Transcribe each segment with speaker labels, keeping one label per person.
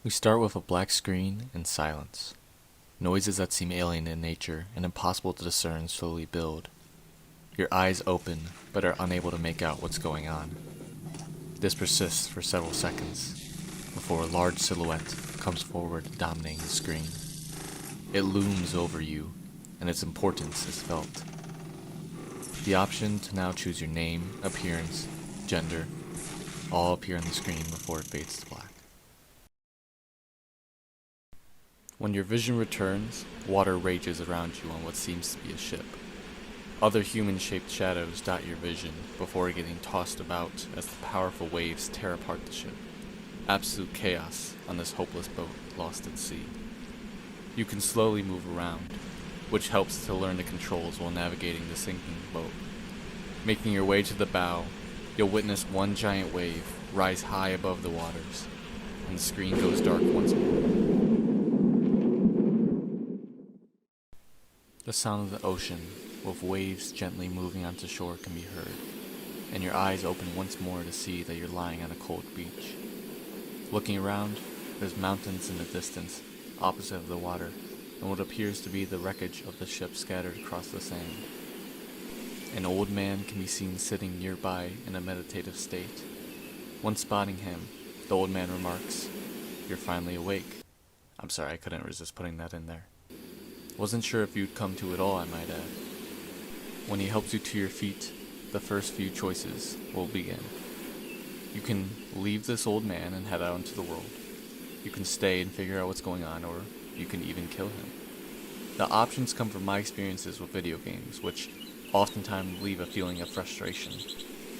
Speaker 1: We start with a black screen and silence. Noises that seem alien in nature and impossible to discern slowly build. Your eyes open, but are unable to make out what's going on. This persists for several seconds, before a large silhouette comes forward dominating the screen. It looms over you, and its importance is felt. The option to now choose your name, appearance, gender, all appear on the screen before it fades to black. When your vision returns, water rages around you on what seems to be a ship. Other human-shaped shadows dot your vision before getting tossed about as the powerful waves tear apart the ship. Absolute chaos on this hopeless boat lost at sea. You can slowly move around, which helps to learn the controls while navigating the sinking boat. Making your way to the bow, you'll witness one giant wave rise high above the waters, and the screen goes dark once more. The sound of the ocean, with waves gently moving onto shore, can be heard, and your eyes open once more to see that you're lying on a cold beach. Looking around, there's mountains in the distance, opposite of the water, and what appears to be the wreckage of the ship scattered across the sand. An old man can be seen sitting nearby in a meditative state. Once spotting him, the old man remarks, "You're finally awake." I'm sorry, I couldn't resist putting that in there. Wasn't sure if you'd come to it all, I might add. When he helps you to your feet, the first few choices will begin. You can leave this old man and head out into the world. You can stay and figure out what's going on, or you can even kill him. The options come from my experiences with video games, which oftentimes leave a feeling of frustration.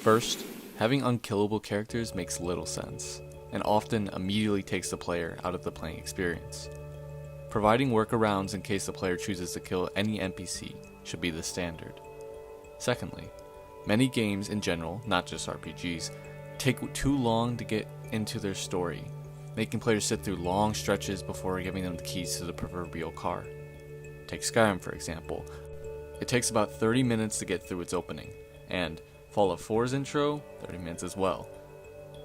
Speaker 1: First, having unkillable characters makes little sense, and often immediately takes the player out of the playing experience. Providing workarounds in case the player chooses to kill any NPC should be the standard. Secondly, many games in general, not just RPGs, take too long to get into their story, making players sit through long stretches before giving them the keys to the proverbial car. Take Skyrim, for example. It takes about 30 minutes to get through its opening, and Fallout 4's intro, 30 minutes as well.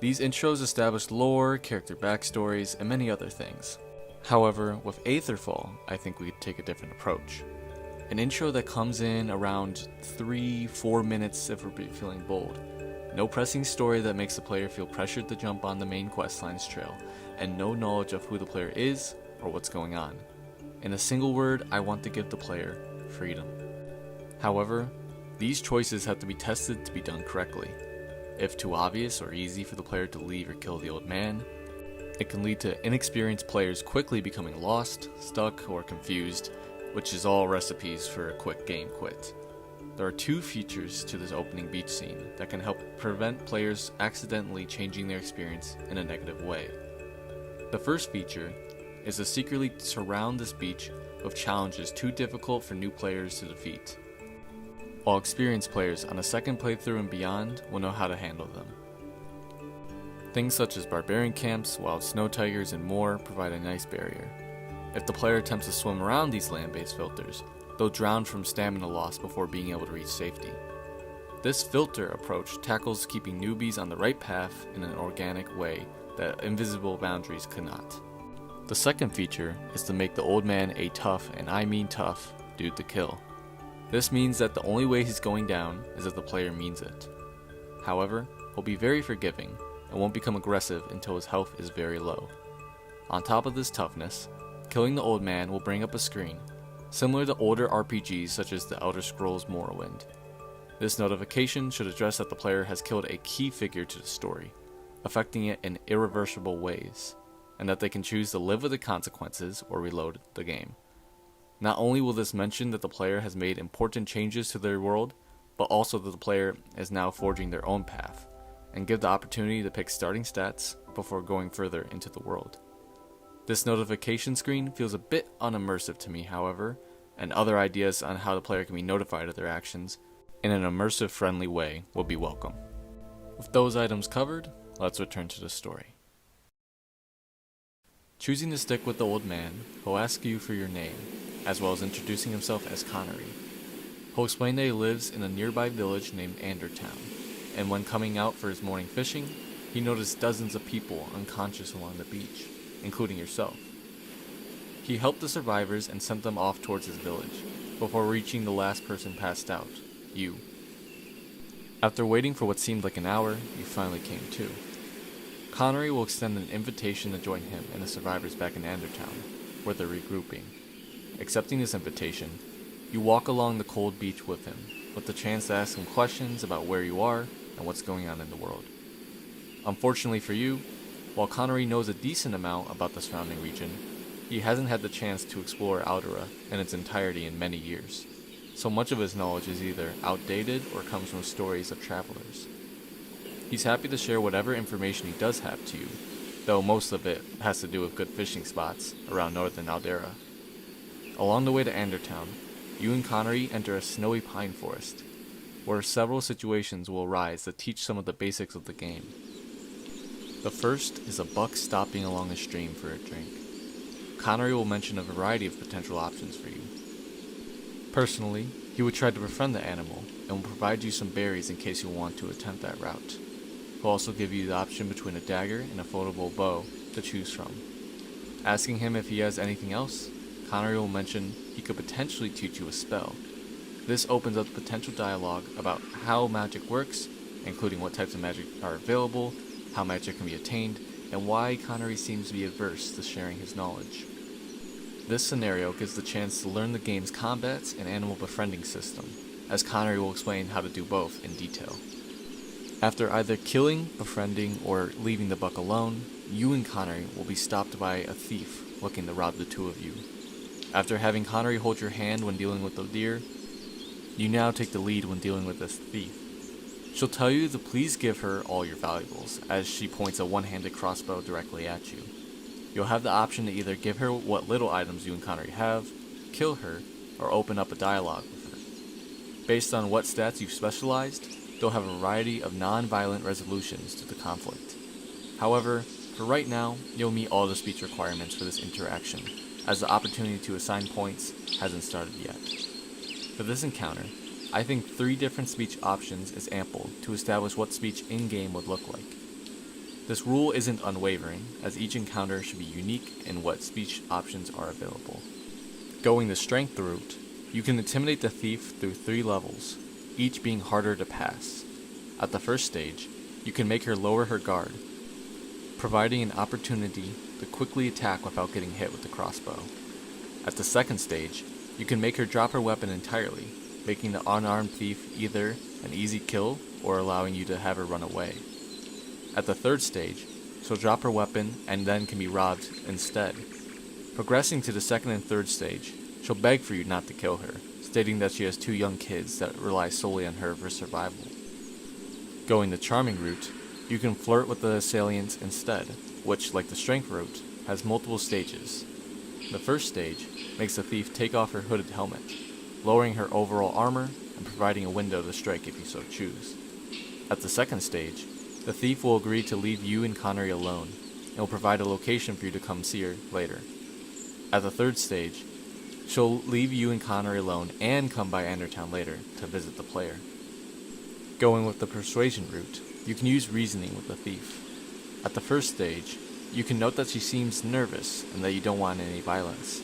Speaker 1: These intros establish lore, character backstories, and many other things. However, with Aetherfall, I think we could take a different approach. An intro that comes in around 3-4 minutes if we're feeling bold. No pressing story that makes the player feel pressured to jump on the main questline's trail, and no knowledge of who the player is or what's going on. In a single word, I want to give the player freedom. However, these choices have to be tested to be done correctly. If too obvious or easy for the player to leave or kill the old man, it can lead to inexperienced players quickly becoming lost, stuck, or confused, which is all recipes for a quick game quit. There are two features to this opening beach scene that can help prevent players accidentally changing their experience in a negative way. The first feature is to secretly surround this beach with challenges too difficult for new players to defeat, while experienced players on a second playthrough and beyond will know how to handle them. Things such as barbarian camps, wild snow tigers, and more provide a nice barrier. If the player attempts to swim around these land-based filters, they'll drown from stamina loss before being able to reach safety. This filter approach tackles keeping newbies on the right path in an organic way that invisible boundaries could not. The second feature is to make the old man a tough, and I mean tough, dude to kill. This means that the only way he's going down is if the player means it. However, he'll be very forgiving and won't become aggressive until his health is very low. On top of this toughness, killing the old man will bring up a screen, similar to older RPGs such as the Elder Scrolls Morrowind. This notification should address that the player has killed a key figure to the story, affecting it in irreversible ways, and that they can choose to live with the consequences or reload the game. Not only will this mention that the player has made important changes to their world, but also that the player is now forging their own path, and give the opportunity to pick starting stats before going further into the world. This notification screen feels a bit unimmersive to me, however, and other ideas on how the player can be notified of their actions in an immersive friendly way will be welcome. With those items covered, let's return to the story. Choosing to stick with the old man, he'll ask you for your name, as well as introducing himself as Connery. He'll explain that he lives in a nearby village named Andertown, and when coming out for his morning fishing, he noticed dozens of people unconscious along the beach. including yourself. He helped the survivors and sent them off towards his village, before reaching the last person passed out, you. After waiting for what seemed like an hour, you finally came to. Connery will extend an invitation to join him and the survivors back in Andertown, where they're regrouping. Accepting this invitation, you walk along the cold beach with him, with the chance to ask him questions about where you are and what's going on in the world. Unfortunately for you, while Connery knows a decent amount about the surrounding region, he hasn't had the chance to explore Aldera in its entirety in many years, so much of his knowledge is either outdated or comes from stories of travelers. He's happy to share whatever information he does have to you, though most of it has to do with good fishing spots around northern Aldera. Along the way to Andertown, you and Connery enter a snowy pine forest, where several situations will arise that teach some of the basics of the game. The first is a buck stopping along a stream for a drink. Connery will mention a variety of potential options for you. Personally, he would try to befriend the animal and will provide you some berries in case you want to attempt that route. He'll also give you the option between a dagger and a foldable bow to choose from. Asking him if he has anything else, Connery will mention he could potentially teach you a spell. This opens up potential dialogue about how magic works, including what types of magic are available, how magic can be attained, and why Connery seems to be averse to sharing his knowledge. This scenario gives the chance to learn the game's combats and animal befriending system, as Connery will explain how to do both in detail. After either killing, befriending, or leaving the buck alone, you and Connery will be stopped by a thief looking to rob the two of you. After having Connery hold your hand when dealing with the deer, you now take the lead when dealing with this thief. She'll tell you to please give her all your valuables, as she points a one-handed crossbow directly at you. You'll have the option to either give her what little items you and Connery have, kill her, or open up a dialogue with her. Based on what stats you've specialized, they'll have a variety of non-violent resolutions to the conflict. However, for right now, you'll meet all the speech requirements for this interaction, as the opportunity to assign points hasn't started yet. For this encounter, I think 3 different speech options is ample to establish what speech in-game would look like. This rule isn't unwavering, as each encounter should be unique in what speech options are available. Going the strength route, you can intimidate the thief through 3 levels, each being harder to pass. At the first stage, you can make her lower her guard, providing an opportunity to quickly attack without getting hit with the crossbow. At the second stage, you can make her drop her weapon entirely, making the unarmed thief either an easy kill or allowing you to have her run away. At the third stage, she'll drop her weapon and then can be robbed instead. Progressing to the second and third stage, she'll beg for you not to kill her, stating that she has 2 young kids that rely solely on her for survival. Going the charming route, you can flirt with the assailants instead, which, like the strength route, has multiple stages. The first stage makes the thief take off her hooded helmet, lowering her overall armor and providing a window to strike if you so choose. At the second stage, the thief will agree to leave you and Connery alone, and will provide a location for you to come see her later. At the third stage, she'll leave you and Connery alone and come by Andertown later to visit the player. Going with the persuasion route, you can use reasoning with the thief. At the first stage, you can note that she seems nervous and that you don't want any violence.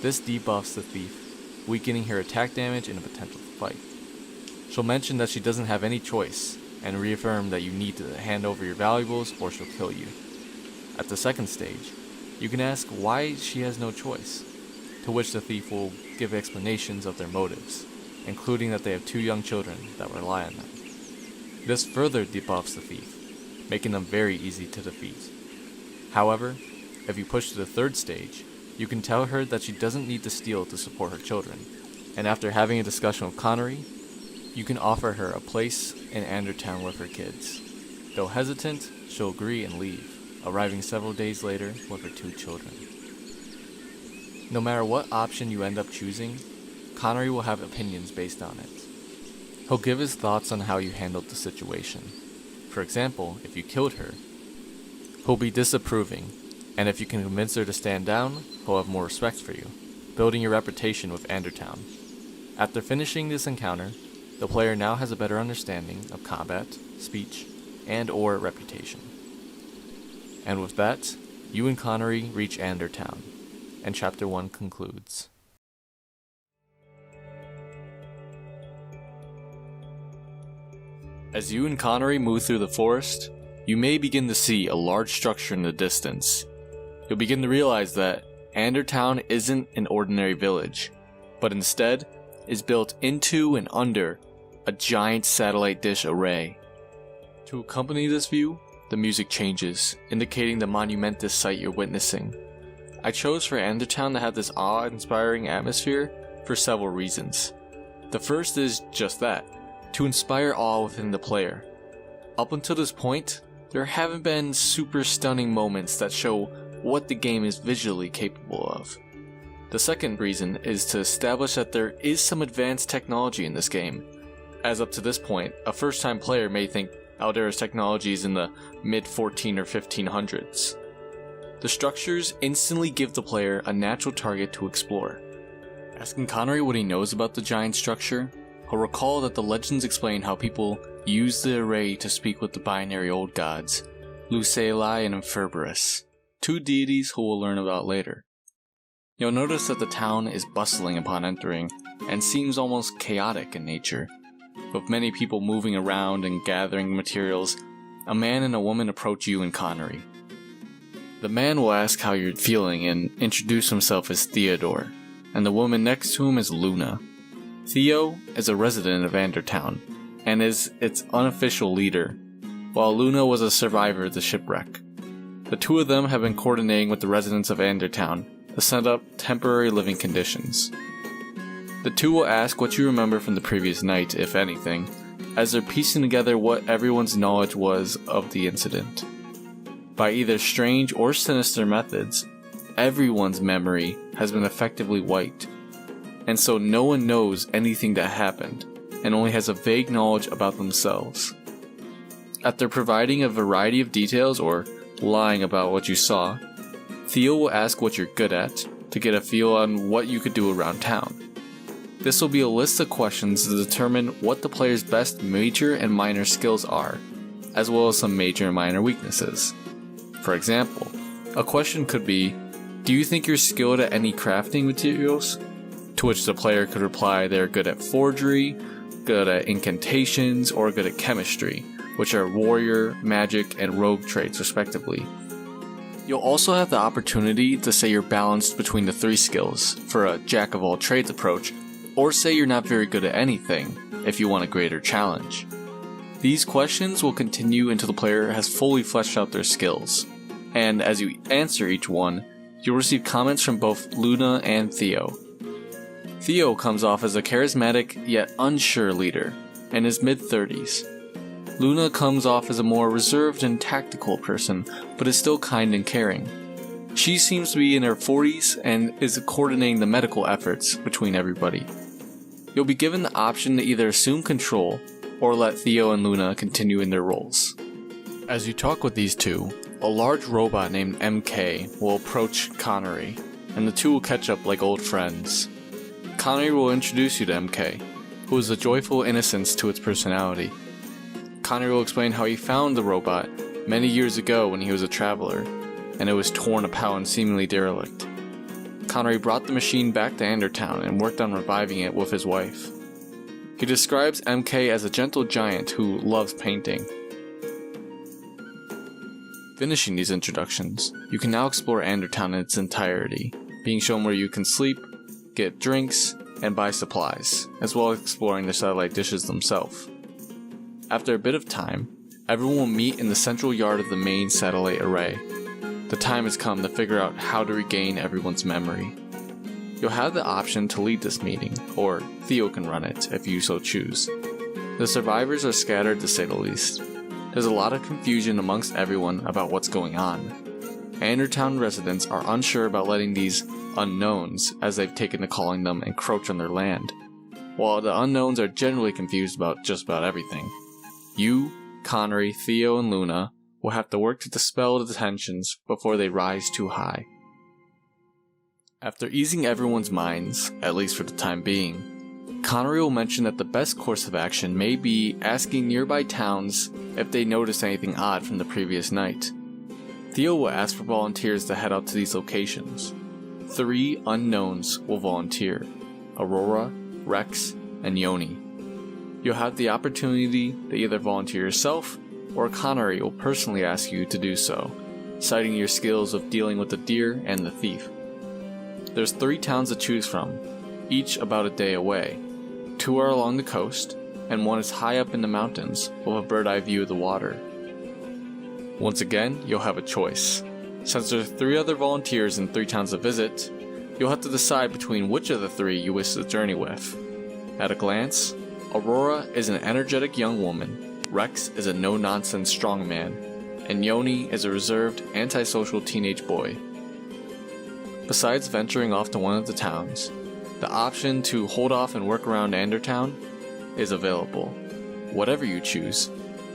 Speaker 1: This debuffs the thief, weakening her attack damage in a potential fight. She'll mention that she doesn't have any choice, and reaffirm that you need to hand over your valuables or she'll kill you. At the second stage, you can ask why she has no choice, to which the thief will give explanations of their motives, including that they have 2 young children that rely on them. This further debuffs the thief, making them very easy to defeat. However, if you push to the third stage, you can tell her that she doesn't need to steal to support her children, and after having a discussion with Connery, you can offer her a place in Andertown with her kids. Though hesitant, she'll agree and leave, arriving several days later with her 2 children. No matter what option you end up choosing, Connery will have opinions based on it. He'll give his thoughts on how you handled the situation. For example, if you killed her, he'll be disapproving, and if you can convince her to stand down, he'll have more respect for you, building your reputation with Andertown. After finishing this encounter, the player now has a better understanding of combat, speech, and/or reputation. And with that, You and Connery reach Andertown, and Chapter 1 concludes. As you and Connery move through the forest, you may begin to see a large structure in the distance. You'll begin to realize that Andertown isn't an ordinary village, but instead is built into and under a giant satellite dish array. To accompany this view, the music changes, indicating the monumentous sight you're witnessing. I chose for Andertown to have this awe-inspiring atmosphere for several reasons. The first is just that, to inspire awe within the player. Up until this point, there haven't been super stunning moments that show what the game is visually capable of. The second reason is to establish that there is some advanced technology in this game, as up to this point, a first-time player may think Aldera's technology is in the mid-14 or 1500s. The structures instantly give the player a natural target to explore. Asking Connery what he knows about the giant structure, he'll recall that the legends explain how people use the array to speak with the binary old gods, Luceli and Inferberus, two deities who we'll learn about later. You'll notice that the town is bustling upon entering, and seems almost chaotic in nature. With many people moving around and gathering materials, a man and a woman approach you and Connery. The man will ask how you're feeling and introduce himself as Theodore, and the woman next to him is Luna. Theo is a resident of Andertown, and is its unofficial leader, while Luna was a survivor of the shipwreck. The two of them have been coordinating with the residents of Andertown to set up temporary living conditions. The two will ask what you remember from the previous night, if anything, as they're piecing together what everyone's knowledge was of the incident. By either strange or sinister methods, everyone's memory has been effectively wiped, and so no one knows anything that happened, and only has a vague knowledge about themselves. After providing a variety of details or lying about what you saw, Theo will ask what you're good at to get a feel on what you could do around town. This will be a list of questions to determine what the player's best major and minor skills are, as well as some major and minor weaknesses. For example, a question could be, do you think you're skilled at any crafting materials? To which the player could reply they're good at forgery, good at incantations, or good at chemistry, which are warrior, magic, and rogue traits respectively. You'll also have the opportunity to say you're balanced between the three skills for a jack-of-all-trades approach, or say you're not very good at anything if you want a greater challenge. These questions will continue until the player has fully fleshed out their skills, and as you answer each one, you'll receive comments from both Luna and Theo. Theo comes off as a charismatic yet unsure leader, in his mid-30s. Luna comes off as a more reserved and tactical person, but is still kind and caring. She seems to be in her 40s and is coordinating the medical efforts between everybody. You'll be given the option to either assume control, or let Theo and Luna continue in their roles. As you talk with these two, a large robot named MK will approach Connery, and the two will catch up like old friends. Connery will introduce you to MK, who is a joyful innocence to its personality. Connery will explain how he found the robot many years ago when he was a traveler, and it was torn apart and seemingly derelict. Connery brought the machine back to Andertown and worked on reviving it with his wife. He describes MK as a gentle giant who loves painting. Finishing these introductions, you can now explore Andertown in its entirety, being shown where you can sleep, get drinks, and buy supplies, as well as exploring the satellite dishes themselves. After a bit of time, everyone will meet in the central yard of the main satellite array. The time has come to figure out how to regain everyone's memory. You'll have the option to lead this meeting, or Theo can run it if you so choose. The survivors are scattered to say the least. There's a lot of confusion amongst everyone about what's going on. Andertown residents are unsure about letting these unknowns, as they've taken to calling them, encroach on their land, while the unknowns are generally confused about just about everything. You, Connery, Theo, and Luna will have to work to dispel the tensions before they rise too high. After easing everyone's minds, at least for the time being, Connery will mention that the best course of action may be asking nearby towns if they noticed anything odd from the previous night. Theo will ask for volunteers to head out to these locations. 3 unknowns will volunteer: Aurora, Rex, and Yoni. You'll have the opportunity to either volunteer yourself, or Connery will personally ask you to do so, citing your skills of dealing with the deer and the thief. There's 3 towns to choose from, each about a day away. 2 are along the coast, and 1 is high up in the mountains with a bird's-eye view of the water. Once again, you'll have a choice. Since there are 3 other volunteers and 3 towns to visit, you'll have to decide between which of the 3 you wish to journey with. At a glance, Aurora is an energetic young woman, Rex is a no-nonsense strongman, and Yoni is a reserved, antisocial teenage boy. Besides venturing off to one of the towns, the option to hold off and work around Andertown is available. Whatever you choose,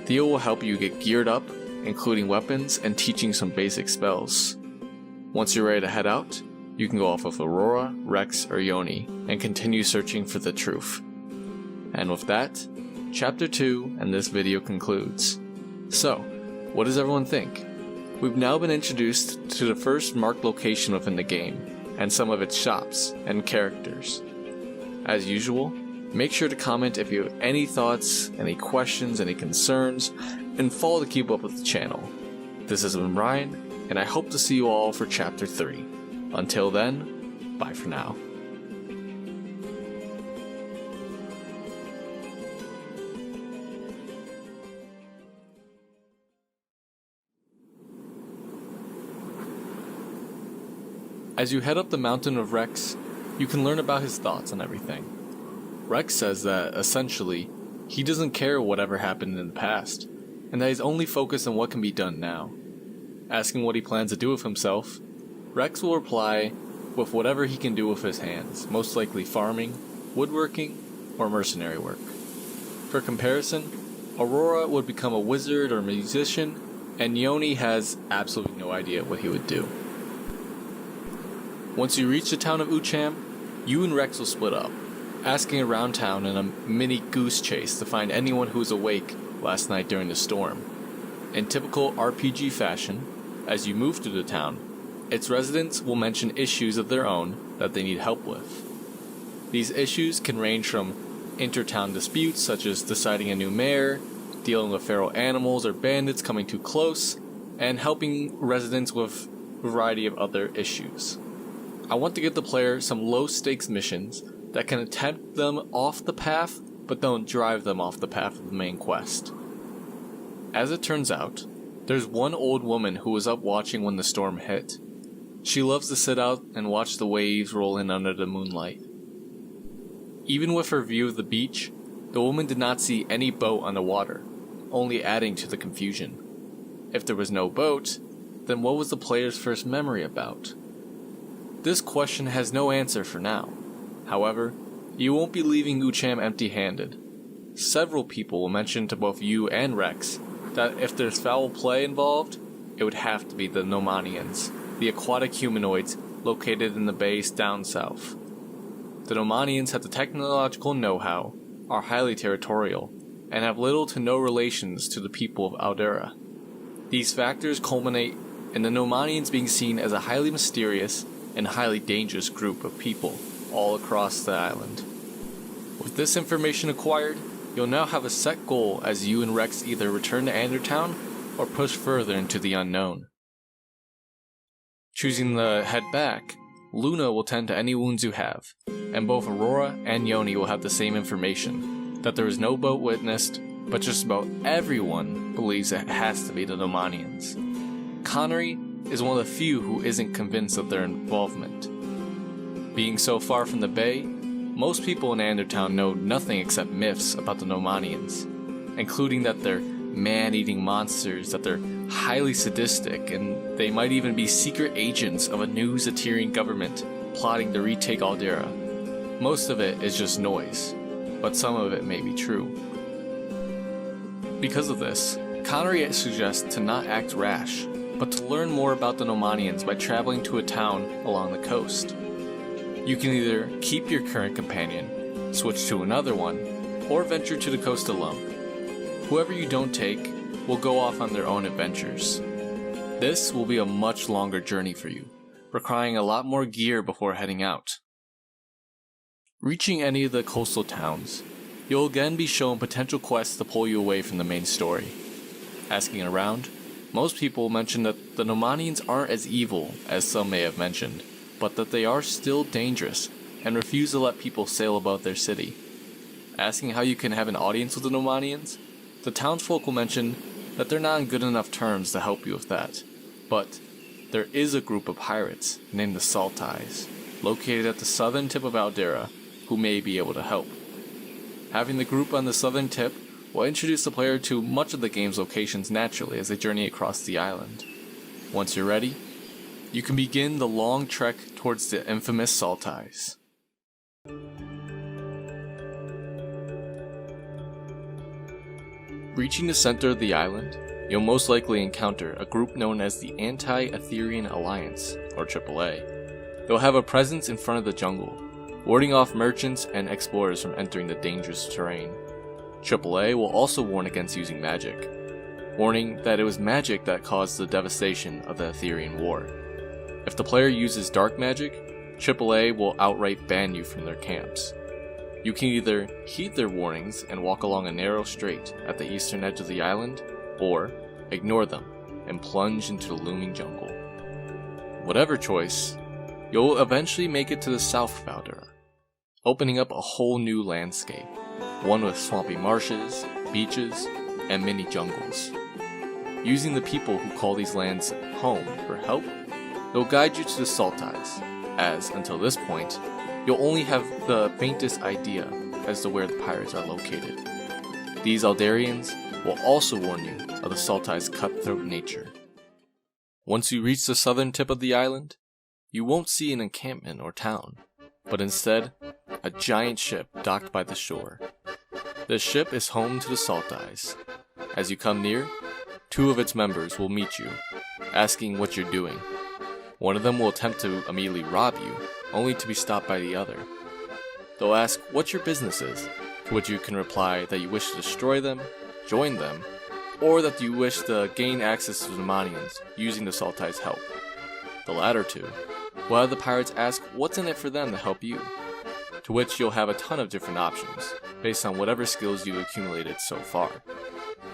Speaker 1: Theo will help you get geared up, including weapons and teaching some basic spells. Once you're ready to head out, you can go off with Aurora, Rex, or Yoni and continue searching for the truth. And with that, Chapter 2 and this video concludes. So, what does everyone think? We've now been introduced to the first marked location within the game, and some of its shops and characters. As usual, make sure to comment if you have any thoughts, any questions, any concerns, and follow to keep up with the channel. This has been Ryan, and I hope to see you all for Chapter 3. Until then, bye for now. As you head up the mountain of Rex, you can learn about his thoughts on everything. Rex says that, essentially, he doesn't care whatever happened in the past, and that he's only focused on what can be done now. Asking what he plans to do with himself, Rex will reply with whatever he can do with his hands, most likely farming, woodworking, or mercenary work. For comparison, Aurora would become a wizard or musician, and Yoni has absolutely no idea what he would do. Once you reach the town of Ucham, you and Rex will split up, asking around town in a mini goose chase to find anyone who was awake last night during the storm. In typical RPG fashion, as you move through the town, its residents will mention issues of their own that they need help with. These issues can range from inter-town disputes such as deciding a new mayor, dealing with feral animals or bandits coming too close, and helping residents with a variety of other issues. I want to give the player some low-stakes missions that can tempt them off the path, but don't drive them off the path of the main quest. As it turns out, there's one old woman who was up watching when the storm hit. She loves to sit out and watch the waves roll in under the moonlight. Even with her view of the beach, the woman did not see any boat on the water, only adding to the confusion. If there was no boat, then what was the player's first memory about? This question has no answer for now. However, you won't be leaving Ucham empty-handed. Several people will mention to both you and Rex that if there's foul play involved, it would have to be the Nomanians, the aquatic humanoids located in the base down south. The Nomanians have the technological know-how, are highly territorial, and have little to no relations to the people of Aldera. These factors culminate in the Nomanians being seen as a highly mysterious and highly dangerous group of people all across the island. With this information acquired, you'll now have a set goal as you and Rex either return to Andertown or push further into the unknown. Choosing to head back, Luna will tend to any wounds you have, and both Aurora and Yoni will have the same information, that there is no boat witnessed, but just about everyone believes it has to be the Nomanians. Connery is one of the few who isn't convinced of their involvement. Being so far from the bay, most people in Andertown know nothing except myths about the Nomanians, including that they're man-eating monsters, that they're highly sadistic, and they might even be secret agents of a new Aetherian government plotting to retake Aldera. Most of it is just noise, but some of it may be true. Because of this, Connery suggests to not act rash, but to learn more about the Nomanians by traveling to a town along the coast. You can either keep your current companion, switch to another one, or venture to the coast alone. Whoever you don't take will go off on their own adventures. This will be a much longer journey for you, requiring a lot more gear before heading out. Reaching any of the coastal towns, you'll again be shown potential quests to pull you away from the main story. Asking around, most people mention that the Nomanians aren't as evil as some may have mentioned, but that they are still dangerous and refuse to let people sail about their city. Asking how you can have an audience with the Nomanians, the townsfolk will mention that they're not on good enough terms to help you with that, but there is a group of pirates named the Saltais, located at the southern tip of Aldera, who may be able to help. Having the group on the southern tip will introduce the player to much of the game's locations naturally as they journey across the island. Once you're ready, you can begin the long trek towards the infamous Saltais. Reaching the center of the island, you'll most likely encounter a group known as the Anti-Aetherian Alliance, or AAA. They'll have a presence in front of the jungle, warding off merchants and explorers from entering the dangerous terrain. AAA will also warn against using magic, warning that it was magic that caused the devastation of the Aetherian War. If the player uses dark magic, AAA will outright ban you from their camps. You can either heed their warnings and walk along a narrow strait at the eastern edge of the island, or ignore them and plunge into the looming jungle. Whatever choice, you'll eventually make it to the south of Aldera, opening up a whole new landscape, one with swampy marshes, beaches, and many jungles. Using the people who call these lands home for help, they'll guide you to the Saltais, as until this point, you'll only have the faintest idea as to where the pirates are located. These Alderians will also warn you of the Saltais' cutthroat nature. Once you reach the southern tip of the island, you won't see an encampment or town, but instead, a giant ship docked by the shore. This ship is home to the Saltais. As you come near, two of its members will meet you, asking what you're doing. One of them will attempt to immediately rob you, only to be stopped by the other. They'll ask what your business is, to which you can reply that you wish to destroy them, join them, or that you wish to gain access to the Nomanians using the Saltais' help. The latter two will have the pirates ask what's in it for them to help you, to which you'll have a ton of different options, based on whatever skills you've accumulated so far.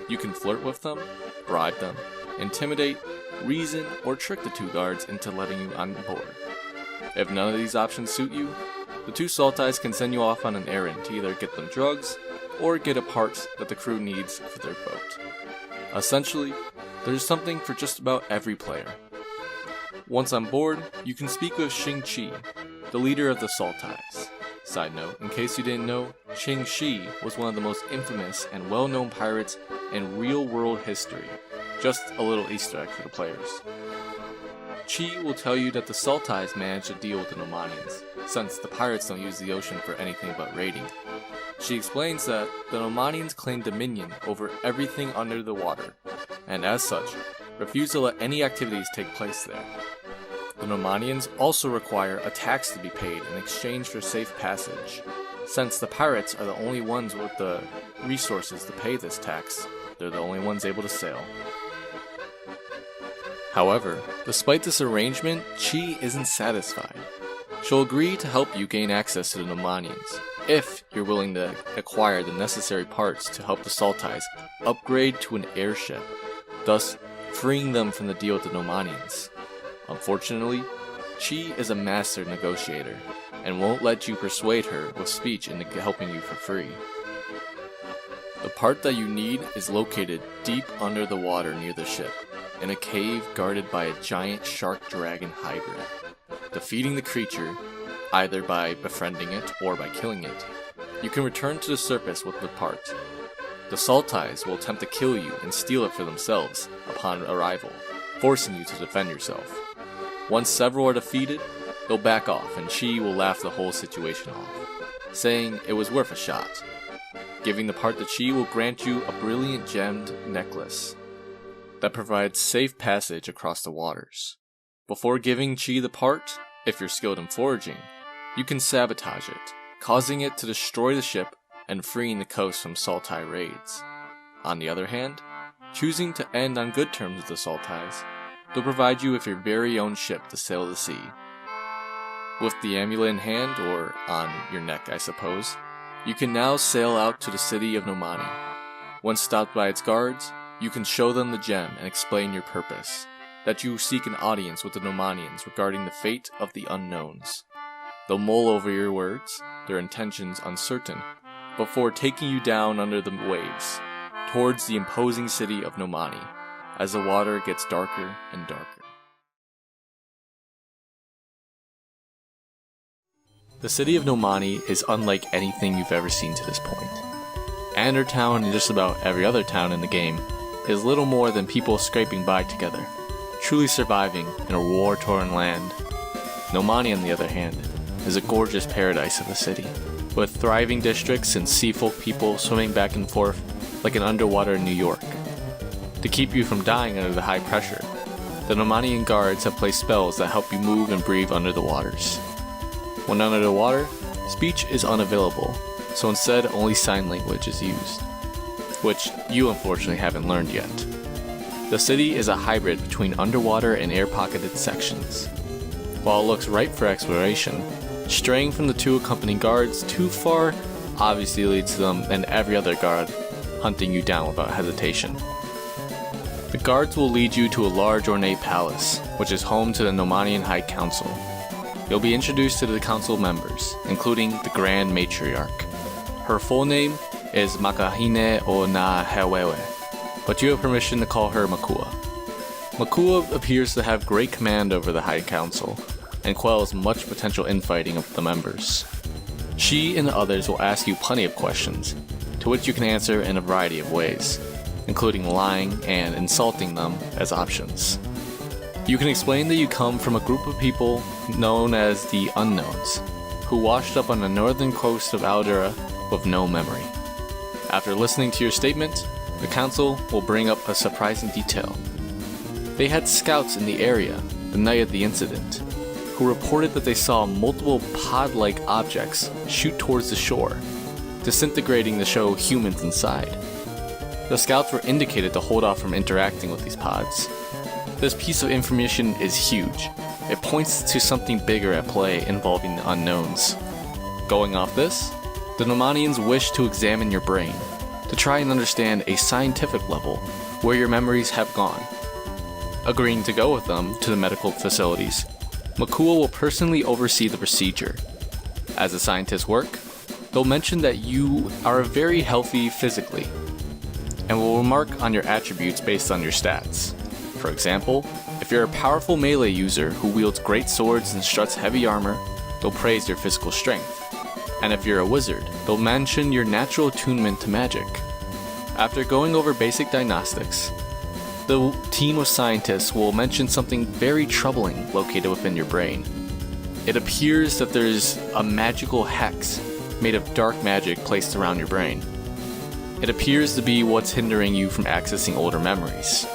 Speaker 1: You can flirt with them, bribe them, intimidate, reason, or trick the two guards into letting you on board. If none of these options suit you, the two Saltais can send you off on an errand to either get them drugs, or get a part that the crew needs for their boat. Essentially, there's something for just about every player. Once on board, you can speak with Shinchi, the leader of the Saltais. Side note, in case you didn't know, Shinchi was one of the most infamous and well-known pirates in real-world history. Just a little Easter egg for the players. Chi will tell you that the Saltais managed to deal with the Nomanians, since the pirates don't use the ocean for anything but raiding. She explains that the Nomanians claim dominion over everything under the water, and as such, refuse to let any activities take place there. The Nomanians also require a tax to be paid in exchange for safe passage. Since the pirates are the only ones with the resources to pay this tax, they're the only ones able to sail. However, despite this arrangement, Chi isn't satisfied. She'll agree to help you gain access to the Nomanians, if you're willing to acquire the necessary parts to help the Saltais upgrade to an airship, thus freeing them from the deal with the Nomanians. Unfortunately, Chi is a master negotiator, and won't let you persuade her with speech into helping you for free. The part that you need is located deep under the water near the ship, in a cave guarded by a giant shark-dragon hybrid. Defeating the creature, either by befriending it or by killing it, you can return to the surface with the part. The Saltais will attempt to kill you and steal it for themselves upon arrival, forcing you to defend yourself. Once several are defeated, they'll back off and Chi will laugh the whole situation off, saying it was worth a shot. Giving the part to Chi will grant you a brilliant gemmed necklace that provides safe passage across the waters. Before giving Chi the part, if you're skilled in foraging, you can sabotage it, causing it to destroy the ship and freeing the coast from Saltai raids. On the other hand, choosing to end on good terms with the Saltais, they'll provide you with your very own ship to sail the sea. With the amulet in hand, or on your neck I suppose, you can now sail out to the city of Nomani. Once stopped by its guards, you can show them the gem and explain your purpose, that you seek an audience with the Nomanians regarding the fate of the unknowns. They'll mull over your words, their intentions uncertain, before taking you down under the waves, towards the imposing city of Nomani, as the water gets darker and darker. The city of Nomani is unlike anything you've ever seen to this point. Andertown and just about every other town in the game is little more than people scraping by together, truly surviving in a war-torn land. Nomani, on the other hand, is a gorgeous paradise of a city, with thriving districts and seafolk people swimming back and forth like an underwater New York. To keep you from dying under the high pressure, the Nomanian guards have placed spells that help you move and breathe under the waters. When under the water, speech is unavailable, so instead only sign language is used, which you unfortunately haven't learned yet. The city is a hybrid between underwater and air-pocketed sections. While it looks ripe for exploration, straying from the two accompanying guards too far obviously leads to them and every other guard hunting you down without hesitation. The guards will lead you to a large ornate palace, which is home to the Nomanian High Council. You'll be introduced to the council members, including the Grand Matriarch. Her full name is Makahine o na Hewewe, but you have permission to call her Makua. Makua appears to have great command over the High Council, and quells much potential infighting of the members. She and the others will ask you plenty of questions, to which you can answer in a variety of ways, including lying and insulting them as options. You can explain that you come from a group of people known as the Unknowns, who washed up on the northern coast of Aldera with no memory. After listening to your statement, the council will bring up a surprising detail. They had scouts in the area the night of the incident, who reported that they saw multiple pod-like objects shoot towards the shore, disintegrating to show humans inside. The scouts were indicated to hold off from interacting with these pods. This piece of information is huge. It points to something bigger at play involving the unknowns. Going off this, the Nomanians wish to examine your brain, to try and understand a scientific level where your memories have gone. Agreeing to go with them to the medical facilities, Makua will personally oversee the procedure. As the scientists work, they'll mention that you are very healthy physically, and will remark on your attributes based on your stats. For example, if you're a powerful melee user who wields great swords and struts heavy armor, they'll praise your physical strength. And if you're a wizard, they'll mention your natural attunement to magic. After going over basic diagnostics, the team of scientists will mention something very troubling located within your brain. It appears that there's a magical hex made of dark magic placed around your brain. It appears to be what's hindering you from accessing older memories.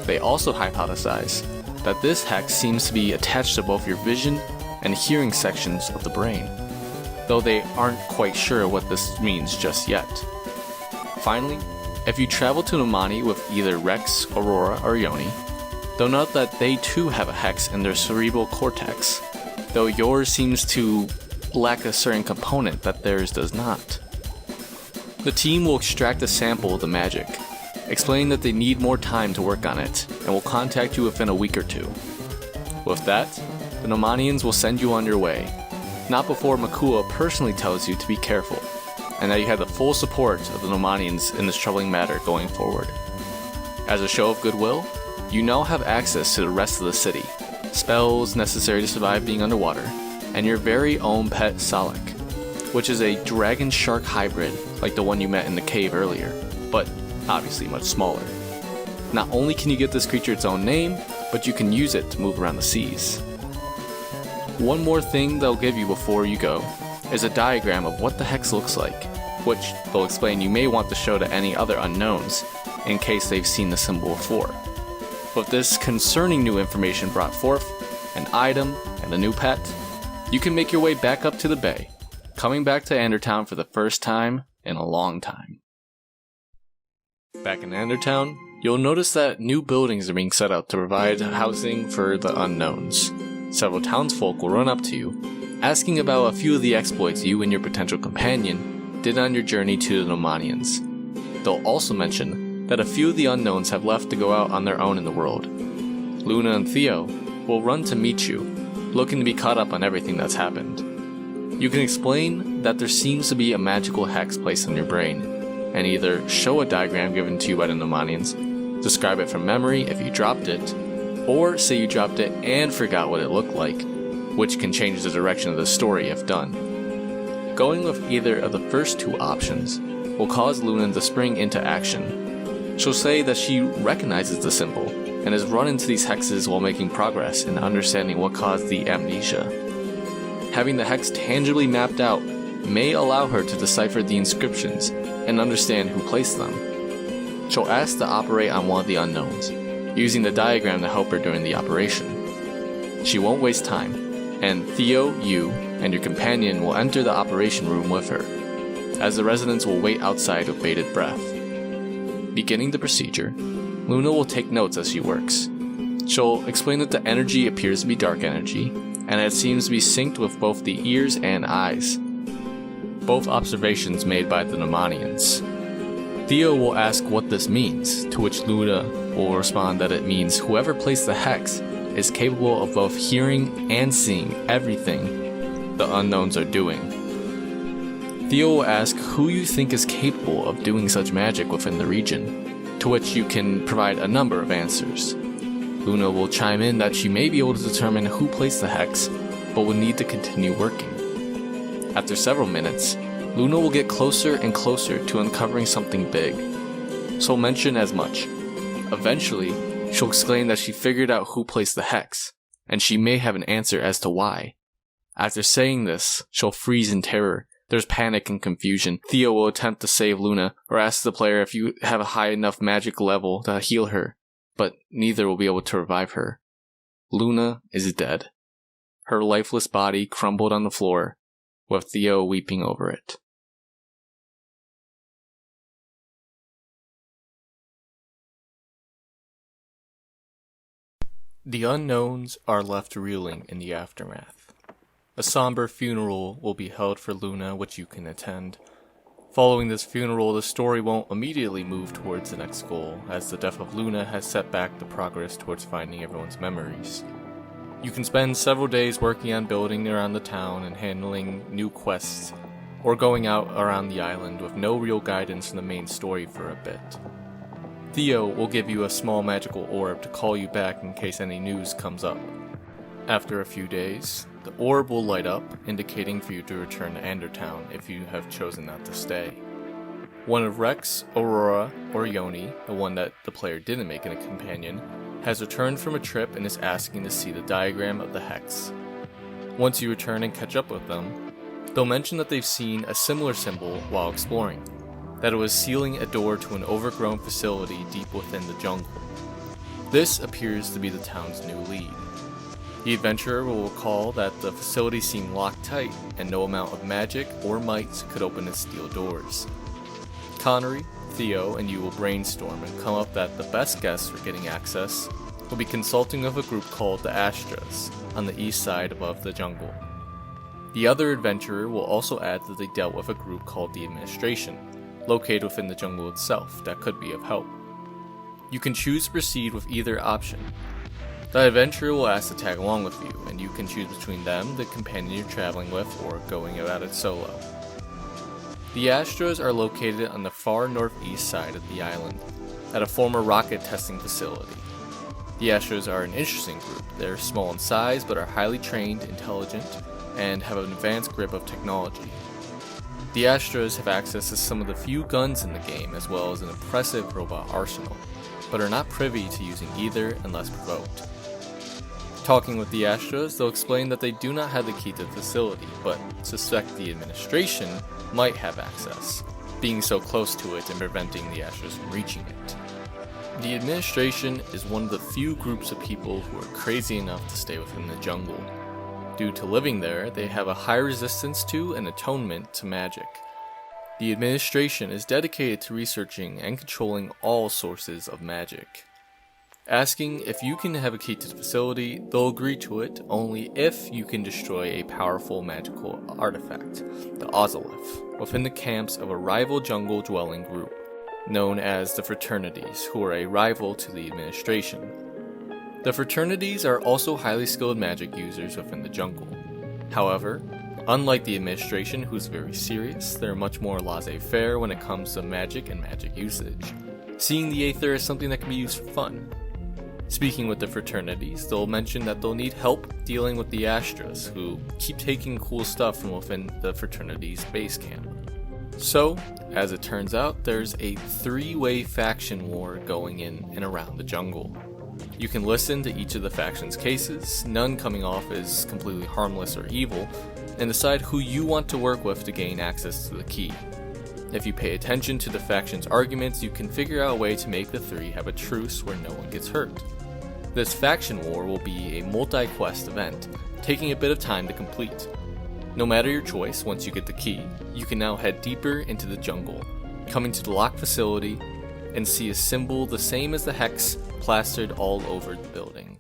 Speaker 1: They also hypothesize that this hex seems to be attached to both your vision and hearing sections of the brain, though they aren't quite sure what this means just yet. Finally, if you travel to Nomani with either Rex, Aurora, or Yoni, they'll note that they too have a hex in their cerebral cortex, though yours seems to lack a certain component that theirs does not. The team will extract a sample of the magic, explaining that they need more time to work on it, and will contact you within a week or two. With that, the Nomanians will send you on your way, not before Makua personally tells you to be careful, and that you have the full support of the Nomanians in this troubling matter going forward. As a show of goodwill, you now have access to the rest of the city, spells necessary to survive being underwater, and your very own pet Salak, which is a dragon shark hybrid like the one you met in the cave earlier, but obviously much smaller. Not only can you get this creature its own name, but you can use it to move around the seas. One more thing they'll give you before you go is a diagram of what the hex looks like, which they'll explain you may want to show to any other unknowns in case they've seen the symbol before. With this concerning new information brought forth, an item, and a new pet, you can make your way back up to the bay, coming back to Andertown for the first time in a long time. Back in Andertown,
Speaker 2: you'll notice that new buildings are being set up to provide housing for the unknowns. Several townsfolk will run up to you, asking about a few of the exploits you and your potential companion did on your journey to the Nomanians. They'll also mention that a few of the unknowns have left to go out on their own in the world. Luna and Theo will run to meet you, looking to be caught up on everything that's happened. You can explain that there seems to be a magical hex placed on your brain, and either show a diagram given to you by the Nomanians, describe it from memory if you dropped it, or say you dropped it and forgot what it looked like, which can change the direction of the story if done. Going with either of the first two options will cause Luna to spring into action. She'll say that she recognizes the symbol and has run into these hexes while making progress in understanding what caused the amnesia. Having the hex tangibly mapped out may allow her to decipher the inscriptions and understand who placed them. She'll ask to operate on one of the unknowns, using the diagram to help her during the operation. She won't waste time, and Theo, you, and your companion will enter the operation room with her, as the residents will wait outside with bated breath. Beginning the procedure, Luna will take notes as she works. She'll explain that the energy appears to be dark energy, and it seems to be synced with both the ears and eyes. Both observations made by the Nomanians. Theo will ask what this means, to which Luna will respond that it means whoever placed the hex is capable of both hearing and seeing everything the unknowns are doing. Theo will ask who you think is capable of doing such magic within the region, to which you can provide a number of answers. Luna will chime in that she may be able to determine who placed the hex, but will need to continue working. After several minutes, Luna will get closer and closer to uncovering something big. She'll mention as much. Eventually, she'll exclaim that she figured out who placed the hex, and she may have an answer as to why. After saying this, she'll freeze in terror. There's panic and confusion. Theo will attempt to save Luna, or ask the player if you have a high enough magic level to heal her, but neither will be able to revive her. Luna is dead. Her lifeless body crumbled on the floor, with Theo weeping over it. The unknowns are left reeling in the aftermath. A somber funeral will be held for Luna, which you can attend. Following this funeral, the story won't immediately move towards the next goal, as the death of Luna has set back the progress towards finding everyone's memories. You can spend several days working on building around the town and handling new quests, or going out around the island with no real guidance from the main story for a bit. Theo will give you a small magical orb to call you back in case any news comes up. After a few days, the orb will light up, indicating for you to return to Andertown if you have chosen not to stay. One of Rex, Aurora, or Yoni, the one that the player didn't make in a companion, has returned from a trip and is asking to see the diagram of the hex. Once you return and catch up with them, they'll mention that they've seen a similar symbol while exploring, that it was sealing a door to an overgrown facility deep within the jungle. This appears to be the town's new lead. The adventurer will recall that the facility seemed locked tight, and no amount of magic or might could open its steel doors. Connery, Theo, and you will brainstorm and come up that the best guess for getting access will be consulting with a group called the Astros, on the east side above the jungle. The other adventurer will also add that they dealt with a group called the Administration, located within the jungle itself, that could be of help. You can choose to proceed with either option. The adventurer will ask to tag along with you, and you can choose between them, the companion you're traveling with, or going about it solo. The Astros are located on the far northeast side of the island, at a former rocket testing facility. The Astros are an interesting group. They're small in size, but are highly trained, intelligent, and have an advanced grip of technology. The Astros have access to some of the few guns in the game, as well as an impressive robot arsenal, but are not privy to using either unless provoked. Talking with the Astros, they'll explain that they do not have the key to the facility, but suspect the Administration might have access, being so close to it and preventing the Astros from reaching it. The Administration is one of the few groups of people who are crazy enough to stay within the jungle. Due to living there, they have a high resistance to and atonement to magic. The administration is dedicated to researching and controlling all sources of magic. Asking if you can have a key to the facility, they'll agree to it only if you can destroy a powerful magical artifact, the Ozolith, within the camps of a rival jungle-dwelling group, known as the Fraternities, who are a rival to the administration. The Fraternities are also highly skilled magic users within the jungle. However, unlike the administration, who's very serious, they're much more laissez-faire when it comes to magic and magic usage, seeing the Aether as something that can be used for fun. Speaking with the Fraternities, they'll mention that they'll need help dealing with the Astros, who keep taking cool stuff from within the Fraternities' base camp. So, as it turns out, there's a three-way faction war going in and around the jungle. You can listen to each of the factions' cases, none coming off as completely harmless or evil, and decide who you want to work with to gain access to the key. If you pay attention to the faction's arguments, you can figure out a way to make the three have a truce where no one gets hurt. This faction war will be a multi-quest event, taking a bit of time to complete. No matter your choice, once you get the key, you can now head deeper into the jungle, coming to the locked facility, and see a symbol the same as the hex plastered all over the building.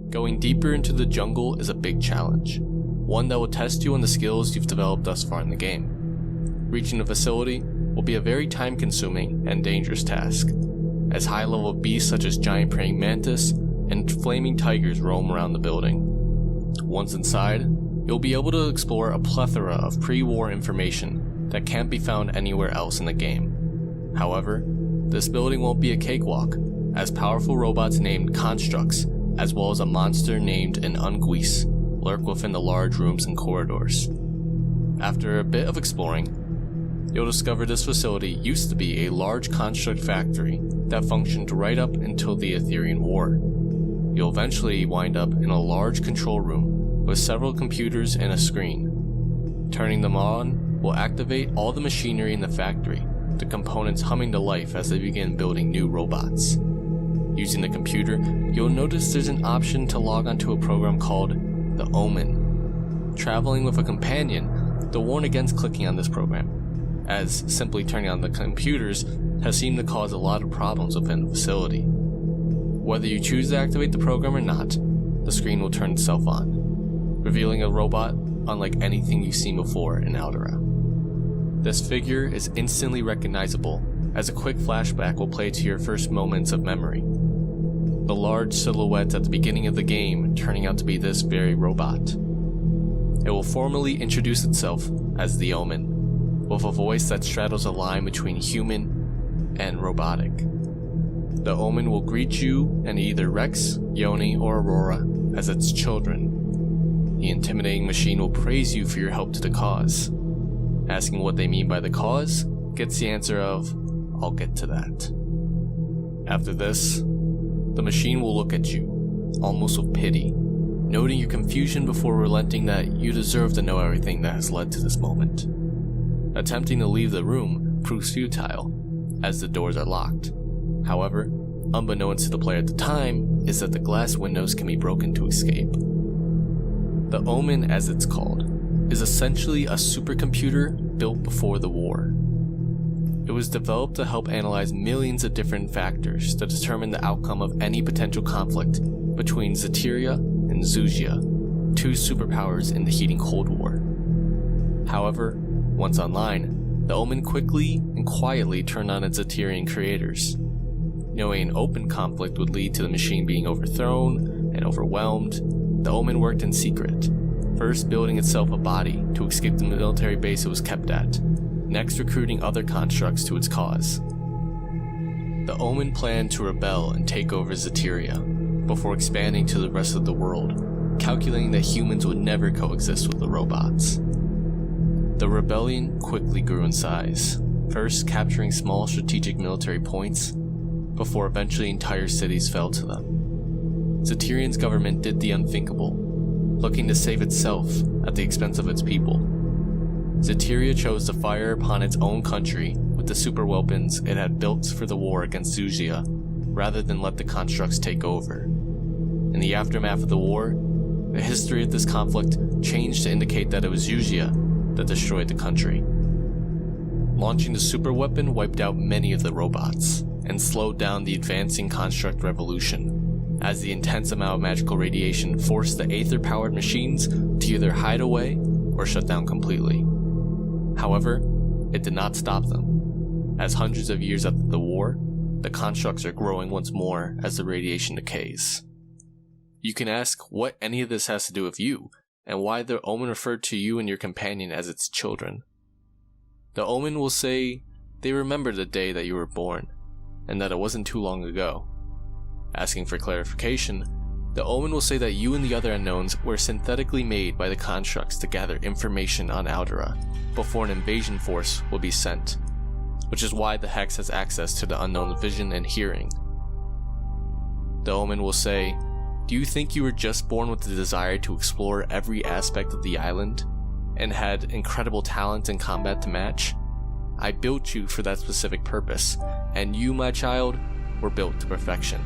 Speaker 2: Going deeper into the jungle is a big challenge, one that will test you on the skills you've developed thus far in the game. Reaching the facility will be a very time-consuming and dangerous task, as high-level beasts such as giant praying mantis and flaming tigers roam around the building. Once inside, you'll be able to explore a plethora of pre-war information that can't be found anywhere else in the game. However, this building won't be a cakewalk, as powerful robots named Constructs, as well as a monster named an Unguis, lurk within the large rooms and corridors. After a bit of exploring, you'll discover this facility used to be a large construct factory that functioned right up until the Aetherian War. You'll eventually wind up in a large control room with several computers and a screen. Turning them on will activate all the machinery in the factory, the components humming to life as they begin building new robots. Using the computer, you'll notice there's an option to log onto a program called the Omen. Traveling with a companion, they'll warn against clicking on this program, as simply turning on the computers has seemed to cause a lot of problems within the facility. Whether you choose to activate the program or not, the screen will turn itself on, revealing a robot unlike anything you've seen before in Aldera. This figure is instantly recognizable, as a quick flashback will play to your first moments of memory. The large silhouette at the beginning of the game turning out to be this very robot. It will formally introduce itself as the Omen, with a voice that straddles a line between human and robotic. The Omen will greet you and either Rex, Yoni, or Aurora as its children. The intimidating machine will praise you for your help to the cause. Asking what they mean by the cause gets the answer of, "I'll get to that." After this, the machine will look at you, almost with pity, noting your confusion before relenting that you deserve to know everything that has led to this moment. Attempting to leave the room proves futile, as the doors are locked. However, unbeknownst to the player at the time, is that the glass windows can be broken to escape. The Omen, as it's called, is essentially a supercomputer built before the war. It was developed to help analyze millions of different factors to determine the outcome of any potential conflict between Zeteria and Zuzia, two superpowers in the heating Cold War. However, once online, the Omen quickly and quietly turned on its Aetherian creators. Knowing an open conflict would lead to the machine being overthrown and overwhelmed, the Omen worked in secret, first building itself a body to escape the military base it was kept at, next recruiting other constructs to its cause. The Omen planned to rebel and take over Zeteria, before expanding to the rest of the world, calculating that humans would never coexist with the robots. The rebellion quickly grew in size, first capturing small strategic military points, before eventually entire cities fell to them. Zeterian's government did the unthinkable, looking to save itself at the expense of its people. Zeteria chose to fire upon its own country with the super weapons it had built for the war against Zuzia, rather than let the constructs take over. In the aftermath of the war, the history of this conflict changed to indicate that it was Yuzia that destroyed the country. Launching the superweapon wiped out many of the robots, and slowed down the advancing construct revolution, as the intense amount of magical radiation forced the Aether-powered machines to either hide away or shut down completely. However, it did not stop them, as hundreds of years after the war, the constructs are growing once more as the radiation decays. You can ask what any of this has to do with you, and why the Omen referred to you and your companion as its children. The Omen will say they remember the day that you were born, and that it wasn't too long ago. Asking for clarification, the Omen will say that you and the other unknowns were synthetically made by the constructs to gather information on Aldera before an invasion force will be sent, which is why the Hex has access to the unknown's vision and hearing. The Omen will say, do you think you were just born with the desire to explore every aspect of the island, and had incredible talent in combat to match? I built you for that specific purpose, and you, my child, were built to perfection.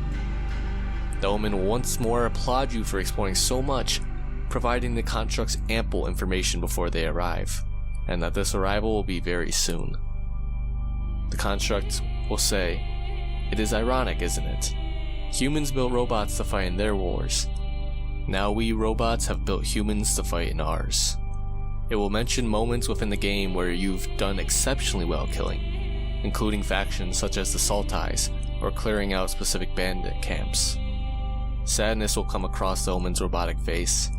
Speaker 2: The Omen will once more applaud you for exploring so much, providing the constructs ample information before they arrive, and that this arrival will be very soon. The construct will say, it is ironic, isn't it? Humans built robots to fight in their wars. Now we robots have built humans to fight in ours. It will mention moments within the game where you've done exceptionally well killing, including factions such as the Sultais, or clearing out specific bandit camps. Sadness will come across the Omen's robotic face,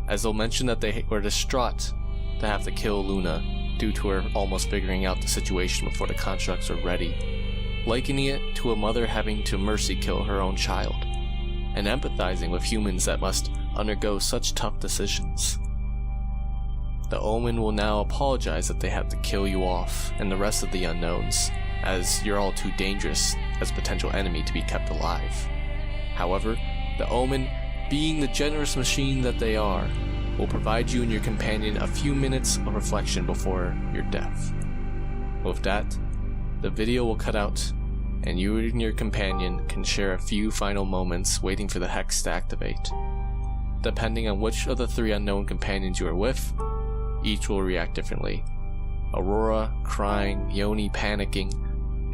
Speaker 2: as they'll mention that they were distraught to have to kill Luna due to her almost figuring out the situation before the constructs were ready, likening it to a mother having to mercy kill her own child, and empathizing with humans that must undergo such tough decisions. The Omen will now apologize that they have to kill you off and the rest of the unknowns, as you're all too dangerous as a potential enemy to be kept alive. However, the Omen, being the generous machine that they are, will provide you and your companion a few minutes of reflection before your death. With that, the video will cut out, and you and your companion can share a few final moments waiting for the Hex to activate. Depending on which of the three unknown companions you are with, each will react differently. Aurora crying, Yoni panicking,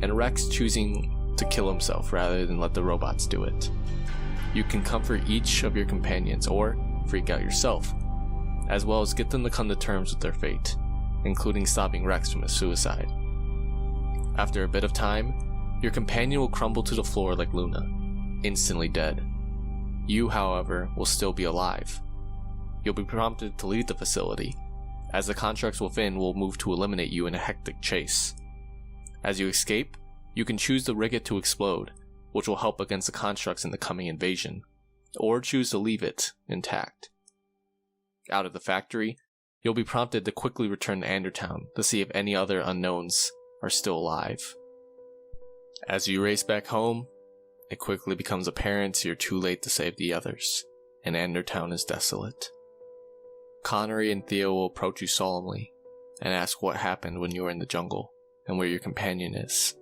Speaker 2: and Rex choosing to kill himself rather than let the robots do it. You can comfort each of your companions or freak out yourself, as well as get them to come to terms with their fate, including stopping Rex from his suicide. After a bit of time, your companion will crumble to the floor like Luna, instantly dead. You, however, will still be alive. You'll be prompted to leave the facility, as the constructs within will move to eliminate you in a hectic chase. As you escape, you can choose to rig it to explode, which will help against the constructs in the coming invasion, or choose to leave it intact. Out of the factory, you'll be prompted to quickly return to Andertown to see if any other unknowns are still alive. As you race back home, it quickly becomes apparent you're too late to save the others, and Andertown is desolate. Connery and Theo will approach you solemnly and ask what happened when you were in the jungle and where your companion is.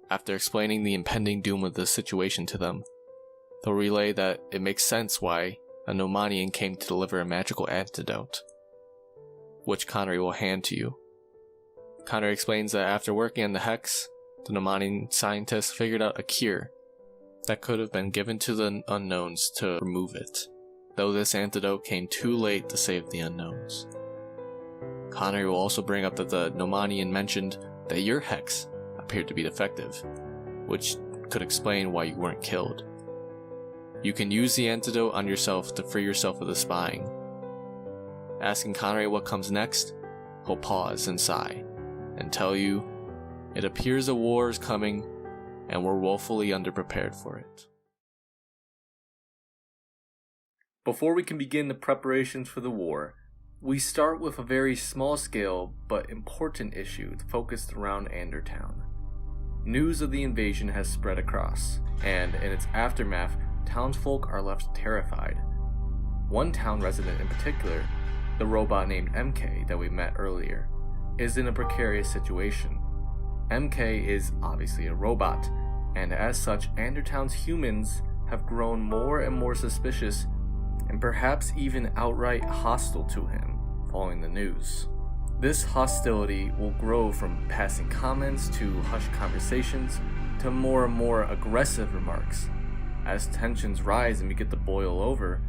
Speaker 2: After explaining the impending doom of the situation to them, they'll relay that it makes sense why a Nomanian came to deliver a magical antidote, which Connery will hand to you. Connery explains that after working on the Hex, the Nomani scientists figured out a cure that could have been given to the unknowns to remove it, though this antidote came too late to save the unknowns. Connery will also bring up that the Nomanian mentioned that your Hex appeared to be defective, which could explain why you weren't killed. You can use the antidote on yourself to free yourself of the spying. Asking Connery what comes next, he'll pause and sigh, and tell you, it appears a war is coming, and we're woefully underprepared for it. Before we can begin the preparations for the war, we start with a very small-scale but important issue focused around Andertown. News of the invasion has spread across, and in its aftermath, townsfolk are left terrified. One town resident in particular, the robot named MK that we met earlier, is in a precarious situation. MK is obviously a robot, and as such, Andertown's humans have grown more and more suspicious and perhaps even outright hostile to him following the news. This hostility will grow from passing comments to hushed conversations to more and more aggressive remarks. As tensions rise and begin to boil over,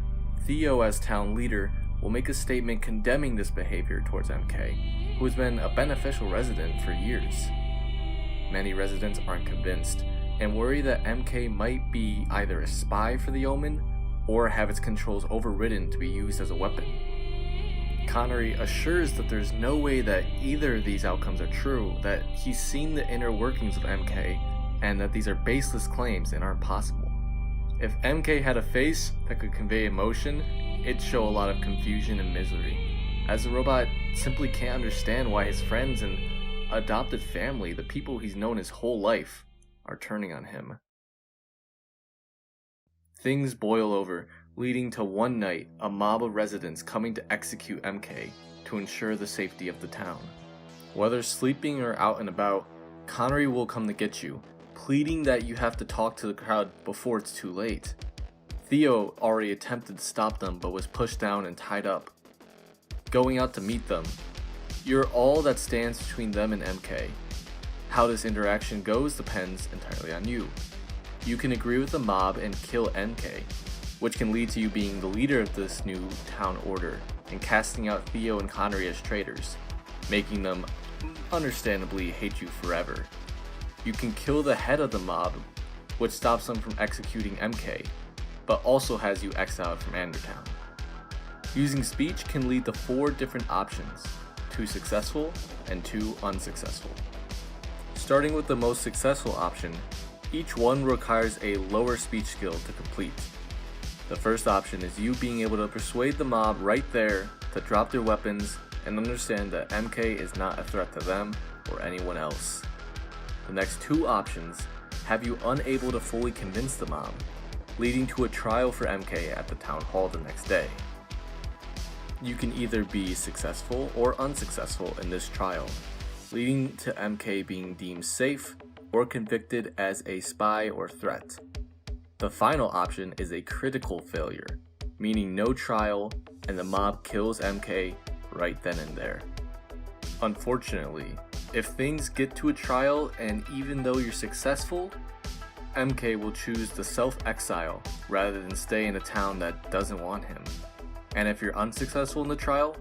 Speaker 2: Theo, as town leader, will make a statement condemning this behavior towards MK, who has been a beneficial resident for years. Many residents aren't convinced and worry that MK might be either a spy for the Omen or have its controls overridden to be used as a weapon. Connery assures that there's no way that either of these outcomes are true, that he's seen the inner workings of MK, and that these are baseless claims and aren't possible. If MK had a face that could convey emotion, it'd show a lot of confusion and misery, as the robot simply can't understand why his friends and adopted family, the people he's known his whole life, are turning on him. Things boil over, leading to one night a mob of residents coming to execute MK to ensure the safety of the town. Whether sleeping or out and about, Connery will come to get you, pleading that you have to talk to the crowd before it's too late. Theo already attempted to stop them but was pushed down and tied up. Going out to meet them, you're all that stands between them and MK. How this interaction goes depends entirely on you. You can agree with the mob and kill MK, which can lead to you being the leader of this new town order and casting out Theo and Connery as traitors, making them understandably hate you forever. You can kill the head of the mob, which stops them from executing MK, but also has you exiled from Andertown. Using speech can lead to 4 different options, 2 successful and 2 unsuccessful. Starting with the most successful option, each one requires a lower speech skill to complete. The first option is you being able to persuade the mob right there to drop their weapons and understand that MK is not a threat to them or anyone else. The next 2 options have you unable to fully convince the mob, leading to a trial for MK at the town hall the next day. You can either be successful or unsuccessful in this trial, leading to MK being deemed safe or convicted as a spy or threat. The final option is a critical failure, meaning no trial and the mob kills MK right then and there. Unfortunately, if things get to a trial and even though you're successful, MK will choose to self-exile rather than stay in a town that doesn't want him. And if you're unsuccessful in the trial,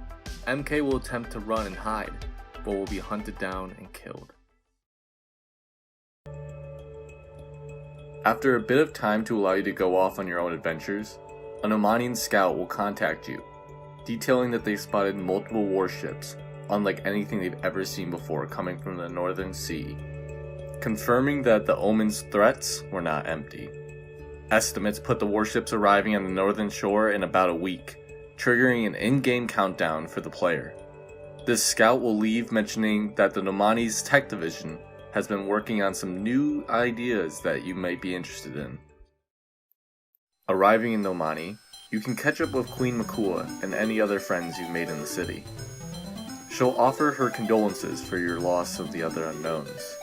Speaker 2: MK will attempt to run and hide, but will be hunted down and killed. After a bit of time to allow you to go off on your own adventures, a Nomanian scout will contact you, detailing that they spotted multiple warships, unlike anything they've ever seen before coming from the Northern Sea, confirming that the Omen's threats were not empty. Estimates put the warships arriving on the northern shore in about a week, triggering an in-game countdown for the player. This scout will leave mentioning that the Nomani's tech division has been working on some new ideas that you might be interested in. Arriving in Nomani, you can catch up with Queen Makua and any other friends you've made in the city. She'll offer her condolences for your loss of the other unknowns.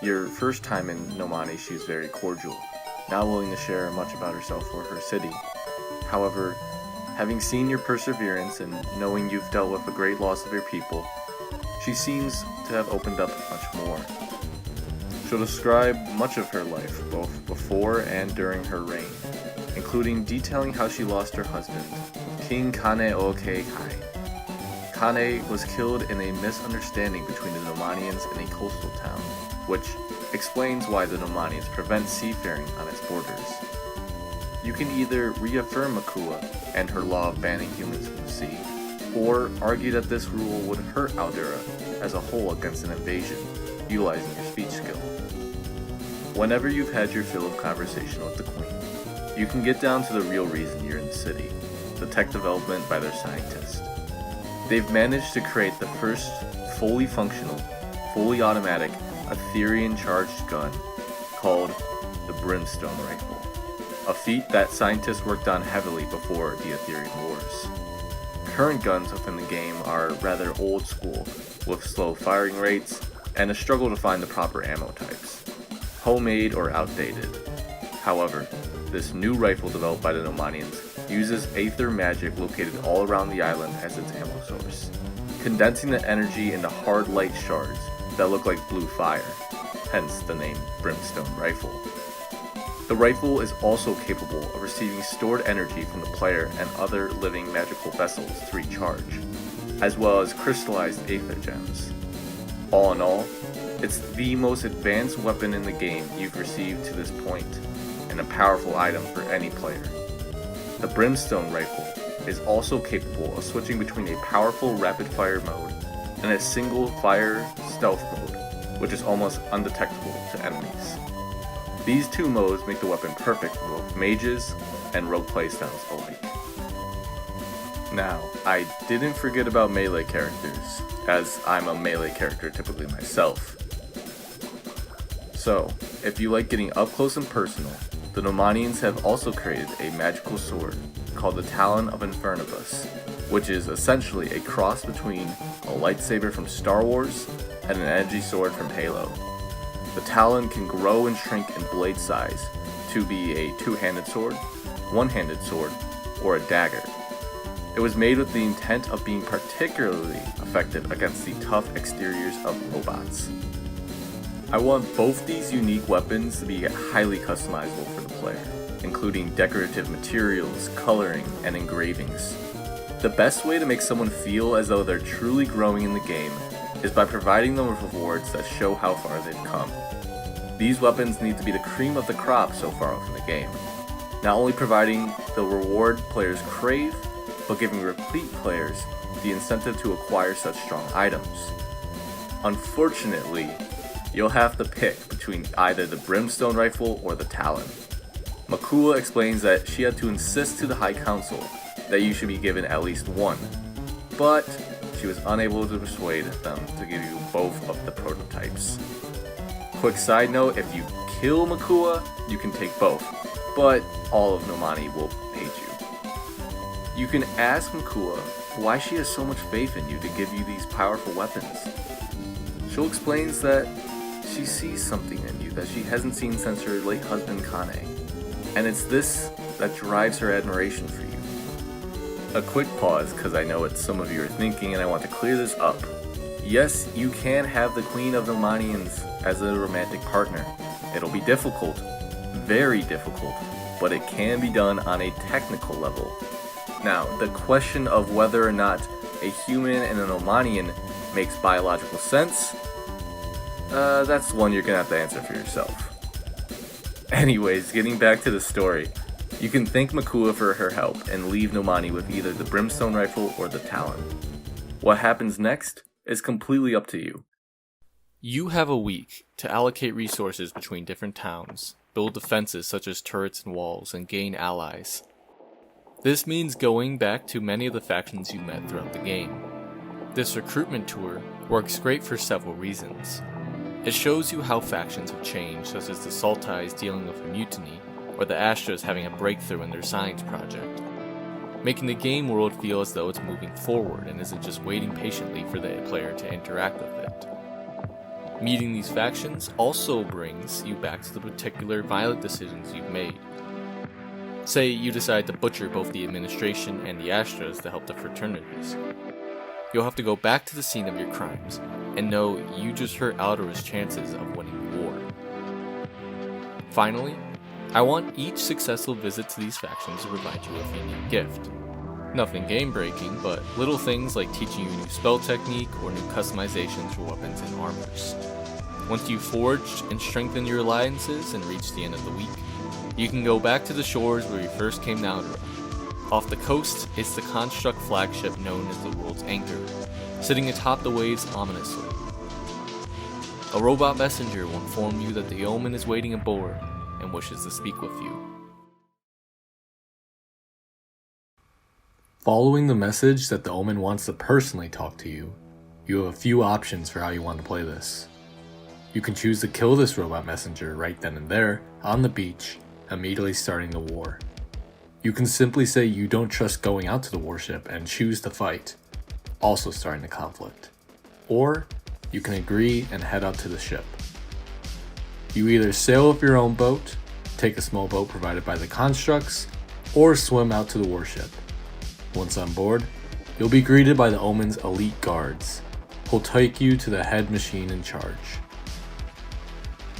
Speaker 2: Your first time in Nomani, she's very cordial, not willing to share much about herself or her city. However, having seen your perseverance and knowing you've dealt with a great loss of your people, she seems to have opened up much more. She'll describe much of her life, both before and during her reign, including detailing how she lost her husband, King Kane Oke Kai. Kane was killed in a misunderstanding between the Nomanians and a coastal town, which explains why the Nomanians prevent seafaring on its borders. You can either reaffirm Makua and her law of banning humans from the sea, or argue that this rule would hurt Aldera as a whole against an invasion, utilizing your speech skill. Whenever you've had your fill of conversation with the Queen, you can get down to the real reason you're in the city, the tech development by their scientists. They've managed to create the first fully functional, fully automatic Aetherian charged gun called the Brimstone Rifle, a feat that scientists worked on heavily before the Aetherian Wars. Current guns within the game are rather old school, with slow firing rates and a struggle to find the proper ammo types, homemade or outdated. However,
Speaker 3: this new rifle developed by the Nomanians uses Aether magic located all around the island as its ammo source, condensing the energy into hard light shards that look like blue fire, hence the name Brimstone Rifle. The rifle is also capable of receiving stored energy from the player and other living magical vessels to recharge, as well as crystallized Aether gems. All in all, it's the most advanced weapon in the game you've received to this point, and a powerful item for any player. The Brimstone Rifle is also capable of switching between a powerful rapid-fire mode and a single-fire stealth mode, which is almost undetectable to enemies. These two modes make the weapon perfect for both mages and rogue playstyles alike. Now, I didn't forget about melee characters, as I'm a melee character typically myself. So, if you like getting up close and personal, the Nomanians have also created a magical sword called the Talon of Infernapus, which is essentially a cross between a lightsaber from Star Wars and an energy sword from Halo. The Talon can grow and shrink in blade size to be a two-handed sword, one-handed sword, or a dagger. It was made with the intent of being particularly effective against the tough exteriors of robots. I want both these unique weapons to be highly customizable for the player, including decorative materials, coloring, and engravings. The best way to make someone feel as though they're truly growing in the game is by providing them with rewards that show how far they've come. These weapons need to be the cream of the crop so far within the game, not only providing the reward players crave, but giving repeat players the incentive to acquire such strong items. Unfortunately, you'll have to pick between either the Brimstone Rifle or the Talon. Makua explains that she had to insist to the High Council that you should be given at least one, but she was unable to persuade them to give you both of the prototypes. Quick side note, if you kill Makua, you can take both, but all of Nomani will hate you. You can ask Makua why she has so much faith in you to give you these powerful weapons. She'll explains that she sees something in you that she hasn't seen since her late husband Kane, and it's this that drives her admiration for you. A quick pause, because I know what some of you are thinking and I want to clear this up. Yes, you can have the Queen of the Nomanians as a romantic partner. It'll be difficult, very difficult, but it can be done on a technical level. Now, the question of whether or not a human and a Nomanian makes biological sense, that's one you're gonna have to answer for yourself. Anyways, getting back to the story. You can thank Makua for her help and leave Nomani with either the Brimstone Rifle or the Talon. What happens next is completely up to you.
Speaker 2: You have a week to allocate resources between different towns, build defenses such as turrets and walls, and gain allies. This means going back to many of the factions you met throughout the game. This recruitment tour works great for several reasons. It shows you how factions have changed, such as the Sultais dealing with a mutiny, or the Astros having a breakthrough in their science project, making the game world feel as though it's moving forward and isn't just waiting patiently for the player to interact with it. Meeting these factions also brings you back to the particular violent decisions you've made. Say you decide to butcher both the administration and the Astros to help the fraternities. You'll have to go back to the scene of your crimes and know you just hurt Aldora's chances of winning the war. Finally, I want each successful visit to these factions to provide you with a unique gift. Nothing game-breaking, but little things like teaching you a new spell technique or new customizations for weapons and armors. Once you've forged and strengthened your alliances and reached the end of the week, you can go back to the shores where you first came down to. Off the coast, it's the construct flagship known as the World's Anchor, sitting atop the waves ominously. A robot messenger will inform you that the Omen is waiting aboard and wishes to speak with you.
Speaker 4: Following the message that the Omen wants to personally talk to you, you have a few options for how you want to play this. You can choose to kill this robot messenger right then and there, on the beach, immediately starting the war. You can simply say you don't trust going out to the warship and choose to fight, also starting the conflict. Or, you can agree and head out to the ship. You either sail with your own boat, take a small boat provided by the constructs, or swim out to the warship. Once on board, you'll be greeted by the Omen's elite guards, who'll take you to the head machine in charge.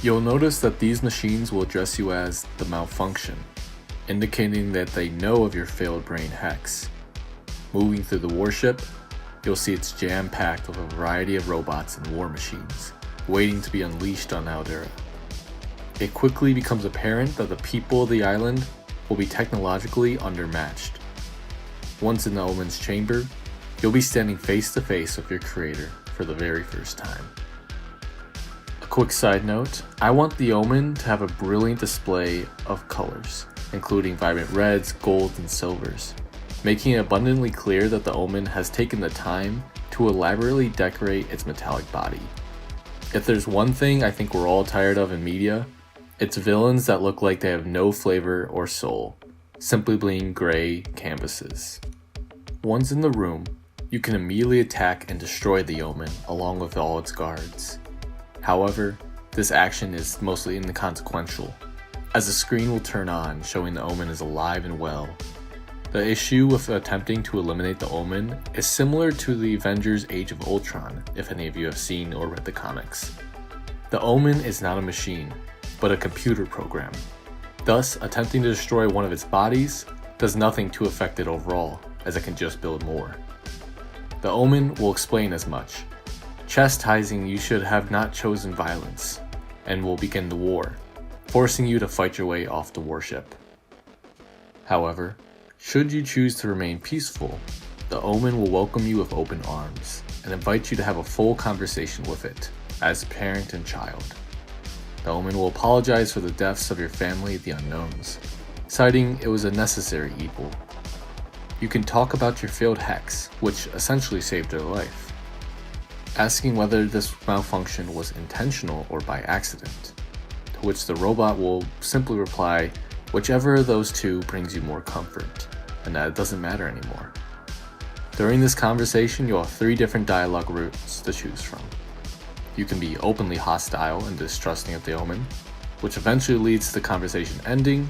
Speaker 4: You'll notice that these machines will address you as the Malfunction, indicating that they know of your failed brain hex. Moving through the warship, you'll see it's jam-packed with a variety of robots and war machines, waiting to be unleashed on Aldera. It quickly becomes apparent that the people of the island will be technologically undermatched. Once in the Omen's chamber, you'll be standing face to face with your creator for the very first time. A quick side note, I want the Omen to have a brilliant display of colors, including vibrant reds, golds, and silvers, making it abundantly clear that the Omen has taken the time to elaborately decorate its metallic body. If there's one thing I think we're all tired of in media, it's villains that look like they have no flavor or soul, simply being gray canvases. Once in the room, you can immediately attack and destroy the Omen along with all its guards. However, this action is mostly inconsequential, as the screen will turn on showing the Omen is alive and well. The issue with attempting to eliminate the Omen is similar to the Avengers Age of Ultron, if any of you have seen or read the comics. The Omen is not a machine, but a computer program. Thus, attempting to destroy one of its bodies does nothing to affect it overall, as it can just build more. The Omen will explain as much, chastising you should have not chosen violence, and will begin the war, forcing you to fight your way off the warship. However, should you choose to remain peaceful, the Omen will welcome you with open arms, and invite you to have a full conversation with it, as parent and child. The Omen will apologize for the deaths of your family, the Unknowns, citing it was a necessary evil. You can talk about your failed hex, which essentially saved their life, asking whether this malfunction was intentional or by accident, to which the robot will simply reply, whichever of those two brings you more comfort, and that it doesn't matter anymore. During this conversation, you'll have 3 different dialogue routes to choose from. You can be openly hostile and distrusting of the Omen, which eventually leads to the conversation ending,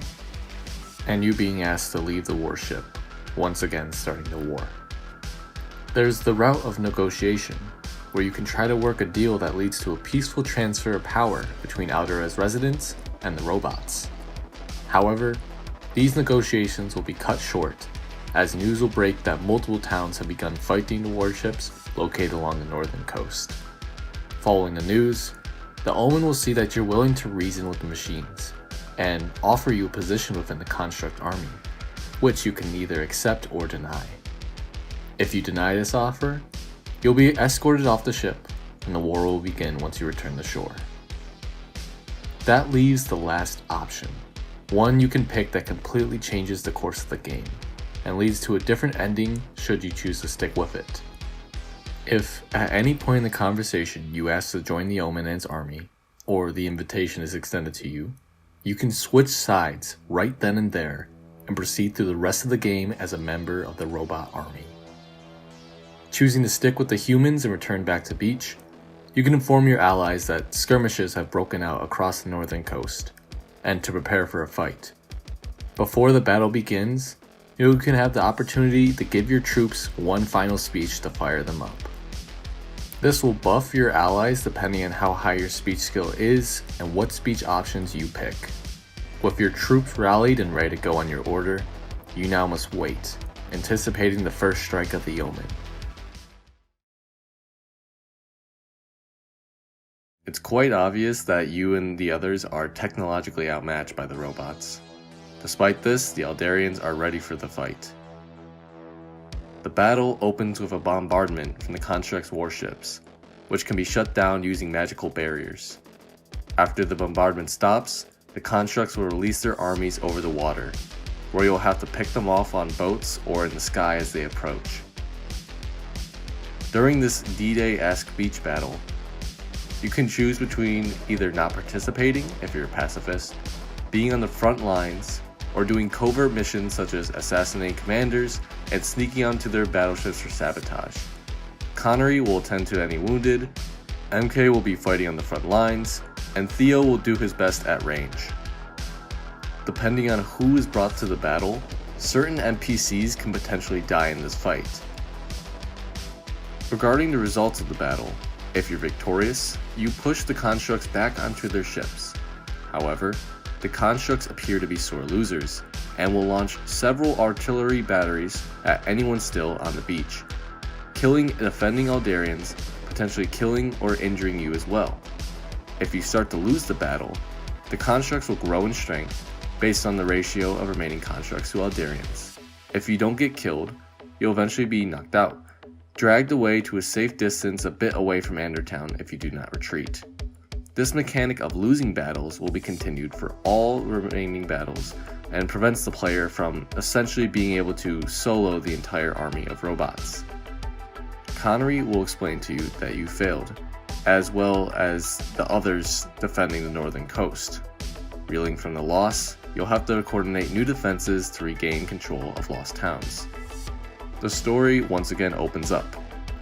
Speaker 4: and you being asked to leave the warship, once again starting the war. There's the route of negotiation, where you can try to work a deal that leads to a peaceful transfer of power between Aldera's residents and the robots. However, these negotiations will be cut short, as news will break that multiple towns have begun fighting the warships located along the northern coast. Following the news, the Omen will see that you're willing to reason with the machines, and offer you a position within the Construct army, which you can either accept or deny. If you deny this offer, you'll be escorted off the ship, and the war will begin once you return to shore. That leaves the last option, one you can pick that completely changes the course of the game, and leads to a different ending should you choose to stick with it. If at any point in the conversation you ask to join the Omen and its army, or the invitation is extended to you, you can switch sides right then and there, and proceed through the rest of the game as a member of the robot army. Choosing to stick with the humans and return back to beach, you can inform your allies that skirmishes have broken out across the northern coast, and to prepare for a fight. Before the battle begins, you can have the opportunity to give your troops one final speech to fire them up. This will buff your allies depending on how high your speech skill is and what speech options you pick. With your troops rallied and ready to go on your order, you now must wait, anticipating the first strike of the Omen. It's quite obvious that you and the others are technologically outmatched by the robots. Despite this, the Alderians are ready for the fight. The battle opens with a bombardment from the Construct's warships, which can be shut down using magical barriers. After the bombardment stops, the Constructs will release their armies over the water, where you'll have to pick them off on boats or in the sky as they approach. During this D-Day-esque beach battle, you can choose between either not participating if you're a pacifist, being on the front lines, or doing covert missions such as assassinating commanders and sneaking onto their battleships for sabotage. Connery will attend to any wounded, MK will be fighting on the front lines, and Theo will do his best at range.
Speaker 3: Depending on who is brought to the battle, certain NPCs can potentially die in this fight. Regarding the results of the battle, if you're victorious, you push the constructs back onto their ships. However, the constructs appear to be sore losers, and will launch several artillery batteries at anyone still on the beach, killing and offending Aldarians, potentially killing or injuring you as well. If you start to lose the battle, the constructs will grow in strength based on the ratio of remaining constructs to Aldarians. If you don't get killed, you'll eventually be knocked out, dragged away to a safe distance a bit away from Andertown if you do not retreat. This mechanic of losing battles will be continued for all remaining battles and prevents the player from essentially being able to solo the entire army of robots. Connery will explain to you that you failed, as well as the others defending the northern coast. Reeling from the loss, you'll have to coordinate new defenses to regain control of lost towns. The story once again opens up,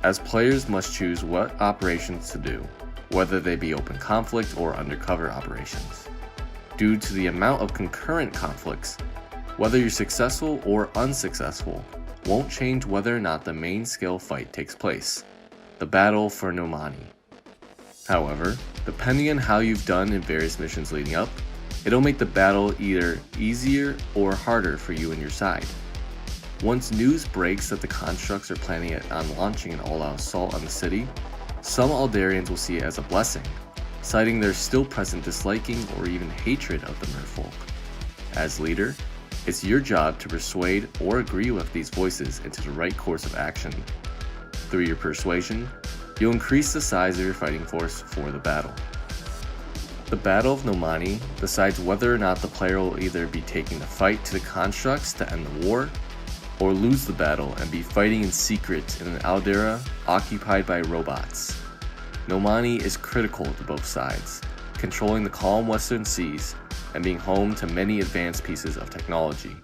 Speaker 3: as players must choose what operations to do, whether they be open conflict or undercover operations. Due to the amount of concurrent conflicts, whether you're successful or unsuccessful won't change whether or not the main scale fight takes place, the battle for Nomani. However, depending on how you've done in various missions leading up, it'll make the battle either easier or harder for you and your side. Once news breaks that the constructs are planning on launching an all-out assault on the city, some Aldarians will see it as a blessing, citing their still present disliking or even hatred of the merfolk. As leader, it's your job to persuade or agree with these voices into the right course of action. Through your persuasion, you'll increase the size of your fighting force for the battle. The Battle of Nomani decides whether or not the player will either be taking the fight to the constructs to end the war, or lose the battle and be fighting in secret in an Aldera occupied by robots. Nomani is critical to both sides, controlling the calm western seas and being home to many advanced pieces of technology.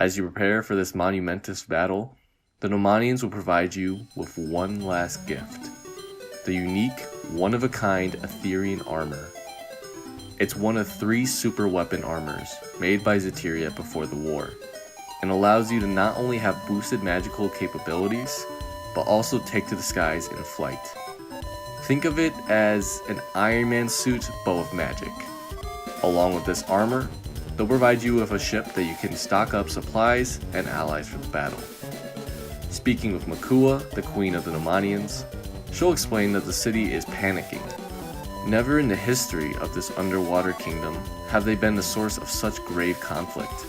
Speaker 3: As you prepare for this monumentous battle, the Nomanians will provide you with one last gift: the unique, one-of-a-kind Aetherian Armor. It's one of 3 super weapon armors made by Zeteria before the war, and allows you to not only have boosted magical capabilities, but also take to the skies in flight. Think of it as an Iron Man suit, but with magic. Along with this armor, they'll provide you with a ship that you can stock up supplies and allies for the battle. Speaking with Makua, the queen of the Nomanians, she'll explain that the city is panicking. Never in the history of this underwater kingdom have they been the source of such grave conflict.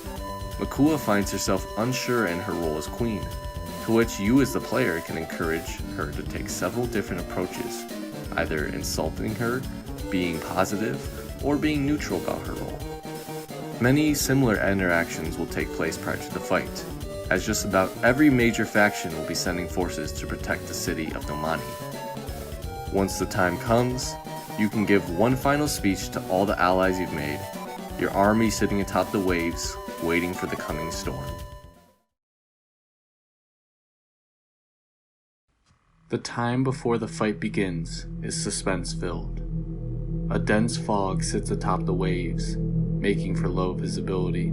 Speaker 3: Makua finds herself unsure in her role as queen, to which you as the player can encourage her to take several different approaches, either insulting her, being positive, or being neutral about her role. Many similar interactions will take place prior to the fight, as just about every major faction will be sending forces to protect the city of Nomani. Once the time comes, you can give one final speech to all the allies you've made, your army sitting atop the waves, waiting for the coming storm.
Speaker 1: The time before the fight begins is suspense-filled. A dense fog sits atop the waves, making for low visibility.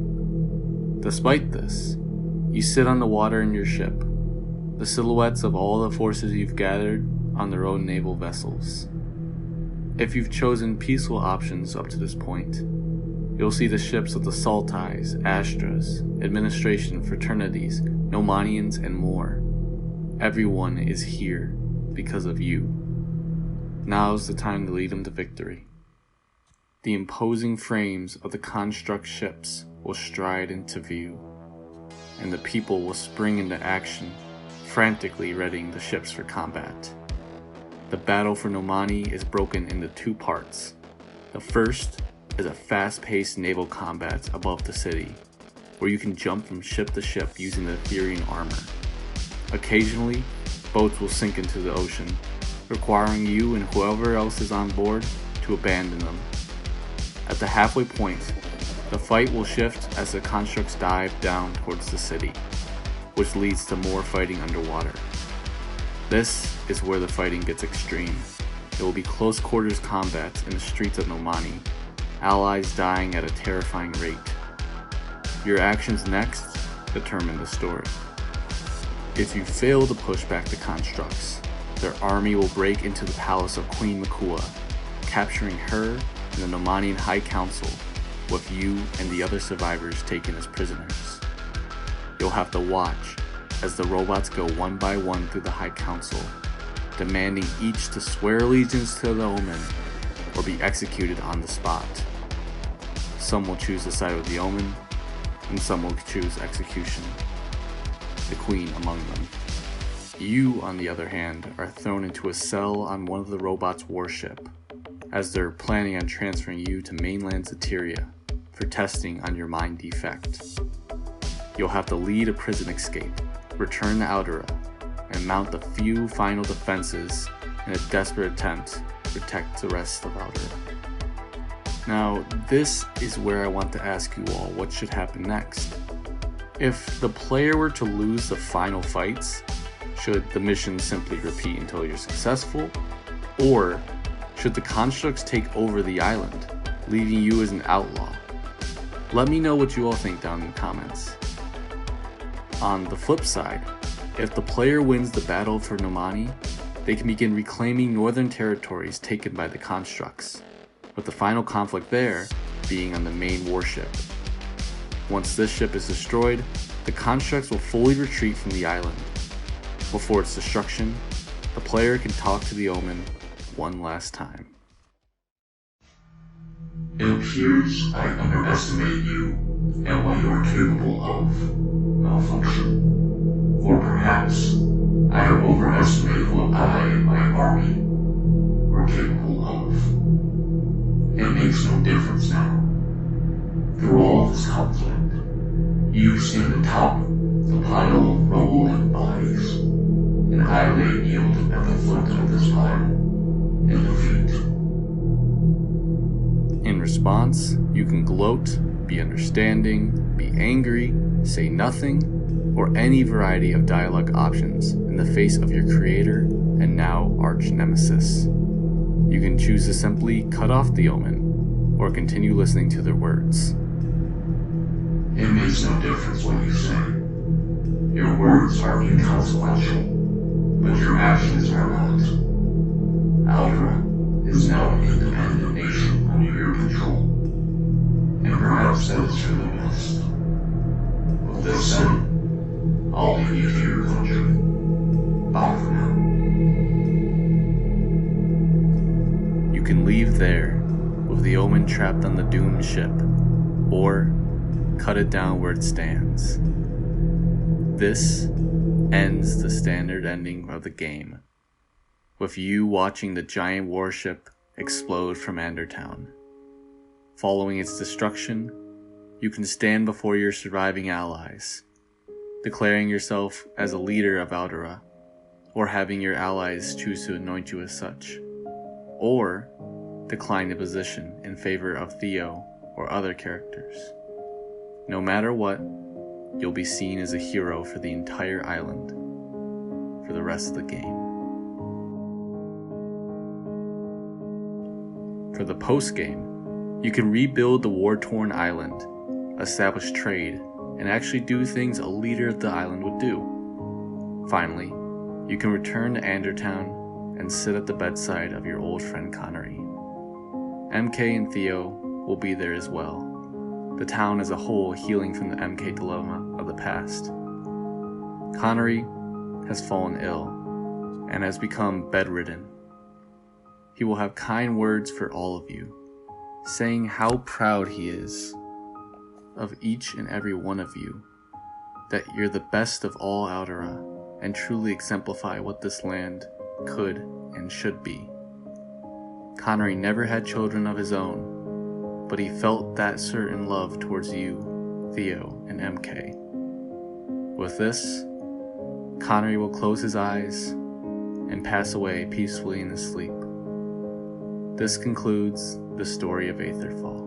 Speaker 1: Despite this, you sit on the water in your ship, the silhouettes of all the forces you've gathered on their own naval vessels. If you've chosen peaceful options up to this point, you'll see the ships of the Sultais, Astros, administration, fraternities, Nomanians, and more. Everyone is here because of you. Now's the time to lead them to victory. The imposing frames of the construct ships will stride into view, and the people will spring into action, frantically readying the ships for combat. The battle for Nomani is broken into 2 parts. The first is a fast-paced naval combat above the city, where you can jump from ship to ship using the Aetherian Armor. Occasionally, boats will sink into the ocean, requiring you and whoever else is on board to abandon them. At the halfway point, the fight will shift as the constructs dive down towards the city, which leads to more fighting underwater. This is where the fighting gets extreme. It will be close quarters combat in the streets of Nomani, allies dying at a terrifying rate.
Speaker 5: Your actions next determine the story. If you fail to push back the constructs, their army will break into the palace of Queen Makua, capturing her and the Nomani High Council, with you and the other survivors taken as prisoners. You'll have to watch as the robots go one by one through the High Council, demanding each to swear allegiance to the Omen or be executed on the spot. Some will choose the side of the Omen, and some will choose execution, the Queen among them. You, on the other hand, are thrown into a cell on one of the robots' warship, as they're planning on transferring you to mainland Zeteria for testing on your mind defect. You'll have to lead a prison escape, return to Aldera, and mount the few final defenses in a desperate attempt to protect the rest of Aldera. Now, this is where I want to ask you all what should happen next. If the player were to lose the final fights, should the mission simply repeat until you're successful? Or should the constructs take over the island, leaving you as an outlaw? Let me know what you all think down in the comments. On the flip side, if the player wins the battle for Nomani, they can begin reclaiming northern territories taken by the constructs, with the final conflict there being on the main warship. Once this ship is destroyed, the constructs will fully retreat from the island. Before its destruction, the player can talk to the Omen one last time.
Speaker 6: It appears I underestimated you and what you are capable of. Malfunction. Or perhaps I have overestimated what I and my army were capable of. It makes no difference now. Through all this conflict, you stand atop the pile of rolling bodies, and I lay kneeled at the foot of this pile in defeat.
Speaker 5: In response, you can gloat, be understanding, be angry, say nothing, or any variety of dialogue options in the face of your creator and now arch nemesis. You can choose to simply cut off the Omen, or continue listening to their words.
Speaker 6: It makes no difference what you say. Your words are inconsequential, but your actions are not. Aldera is now an independent nation under your control, and perhaps that is for the best. With this said, I'll leave you to your country. Bye for now.
Speaker 5: You can leave there, with the Omen trapped on the doomed ship, or cut it down where it stands. This ends the standard ending of the game, with you watching the giant warship explode from Andertown. Following its destruction, you can stand before your surviving allies, declaring yourself as a leader of Aldera, or having your allies choose to anoint you as such, or decline the position in favor of Theo or other characters. No matter what, you'll be seen as a hero for the entire island for the rest of the game. For the post-game, you can rebuild the war-torn island, establish trade, and actually do things a leader of the island would do. Finally, you can return to Andertown and sit at the bedside of your old friend Connery. MK and Theo will be there as well, the town as a whole healing from the MK dilemma of the past. Connery has fallen ill and has become bedridden. He will have kind words for all of you, saying how proud he is of each and every one of you, that you're the best of all Aldera and truly exemplify what this land could and should be. Connery never had children of his own, but he felt that certain love towards you, Theo, and MK. With this, Connery will close his eyes and pass away peacefully in his sleep. This concludes the story of Aetherfall.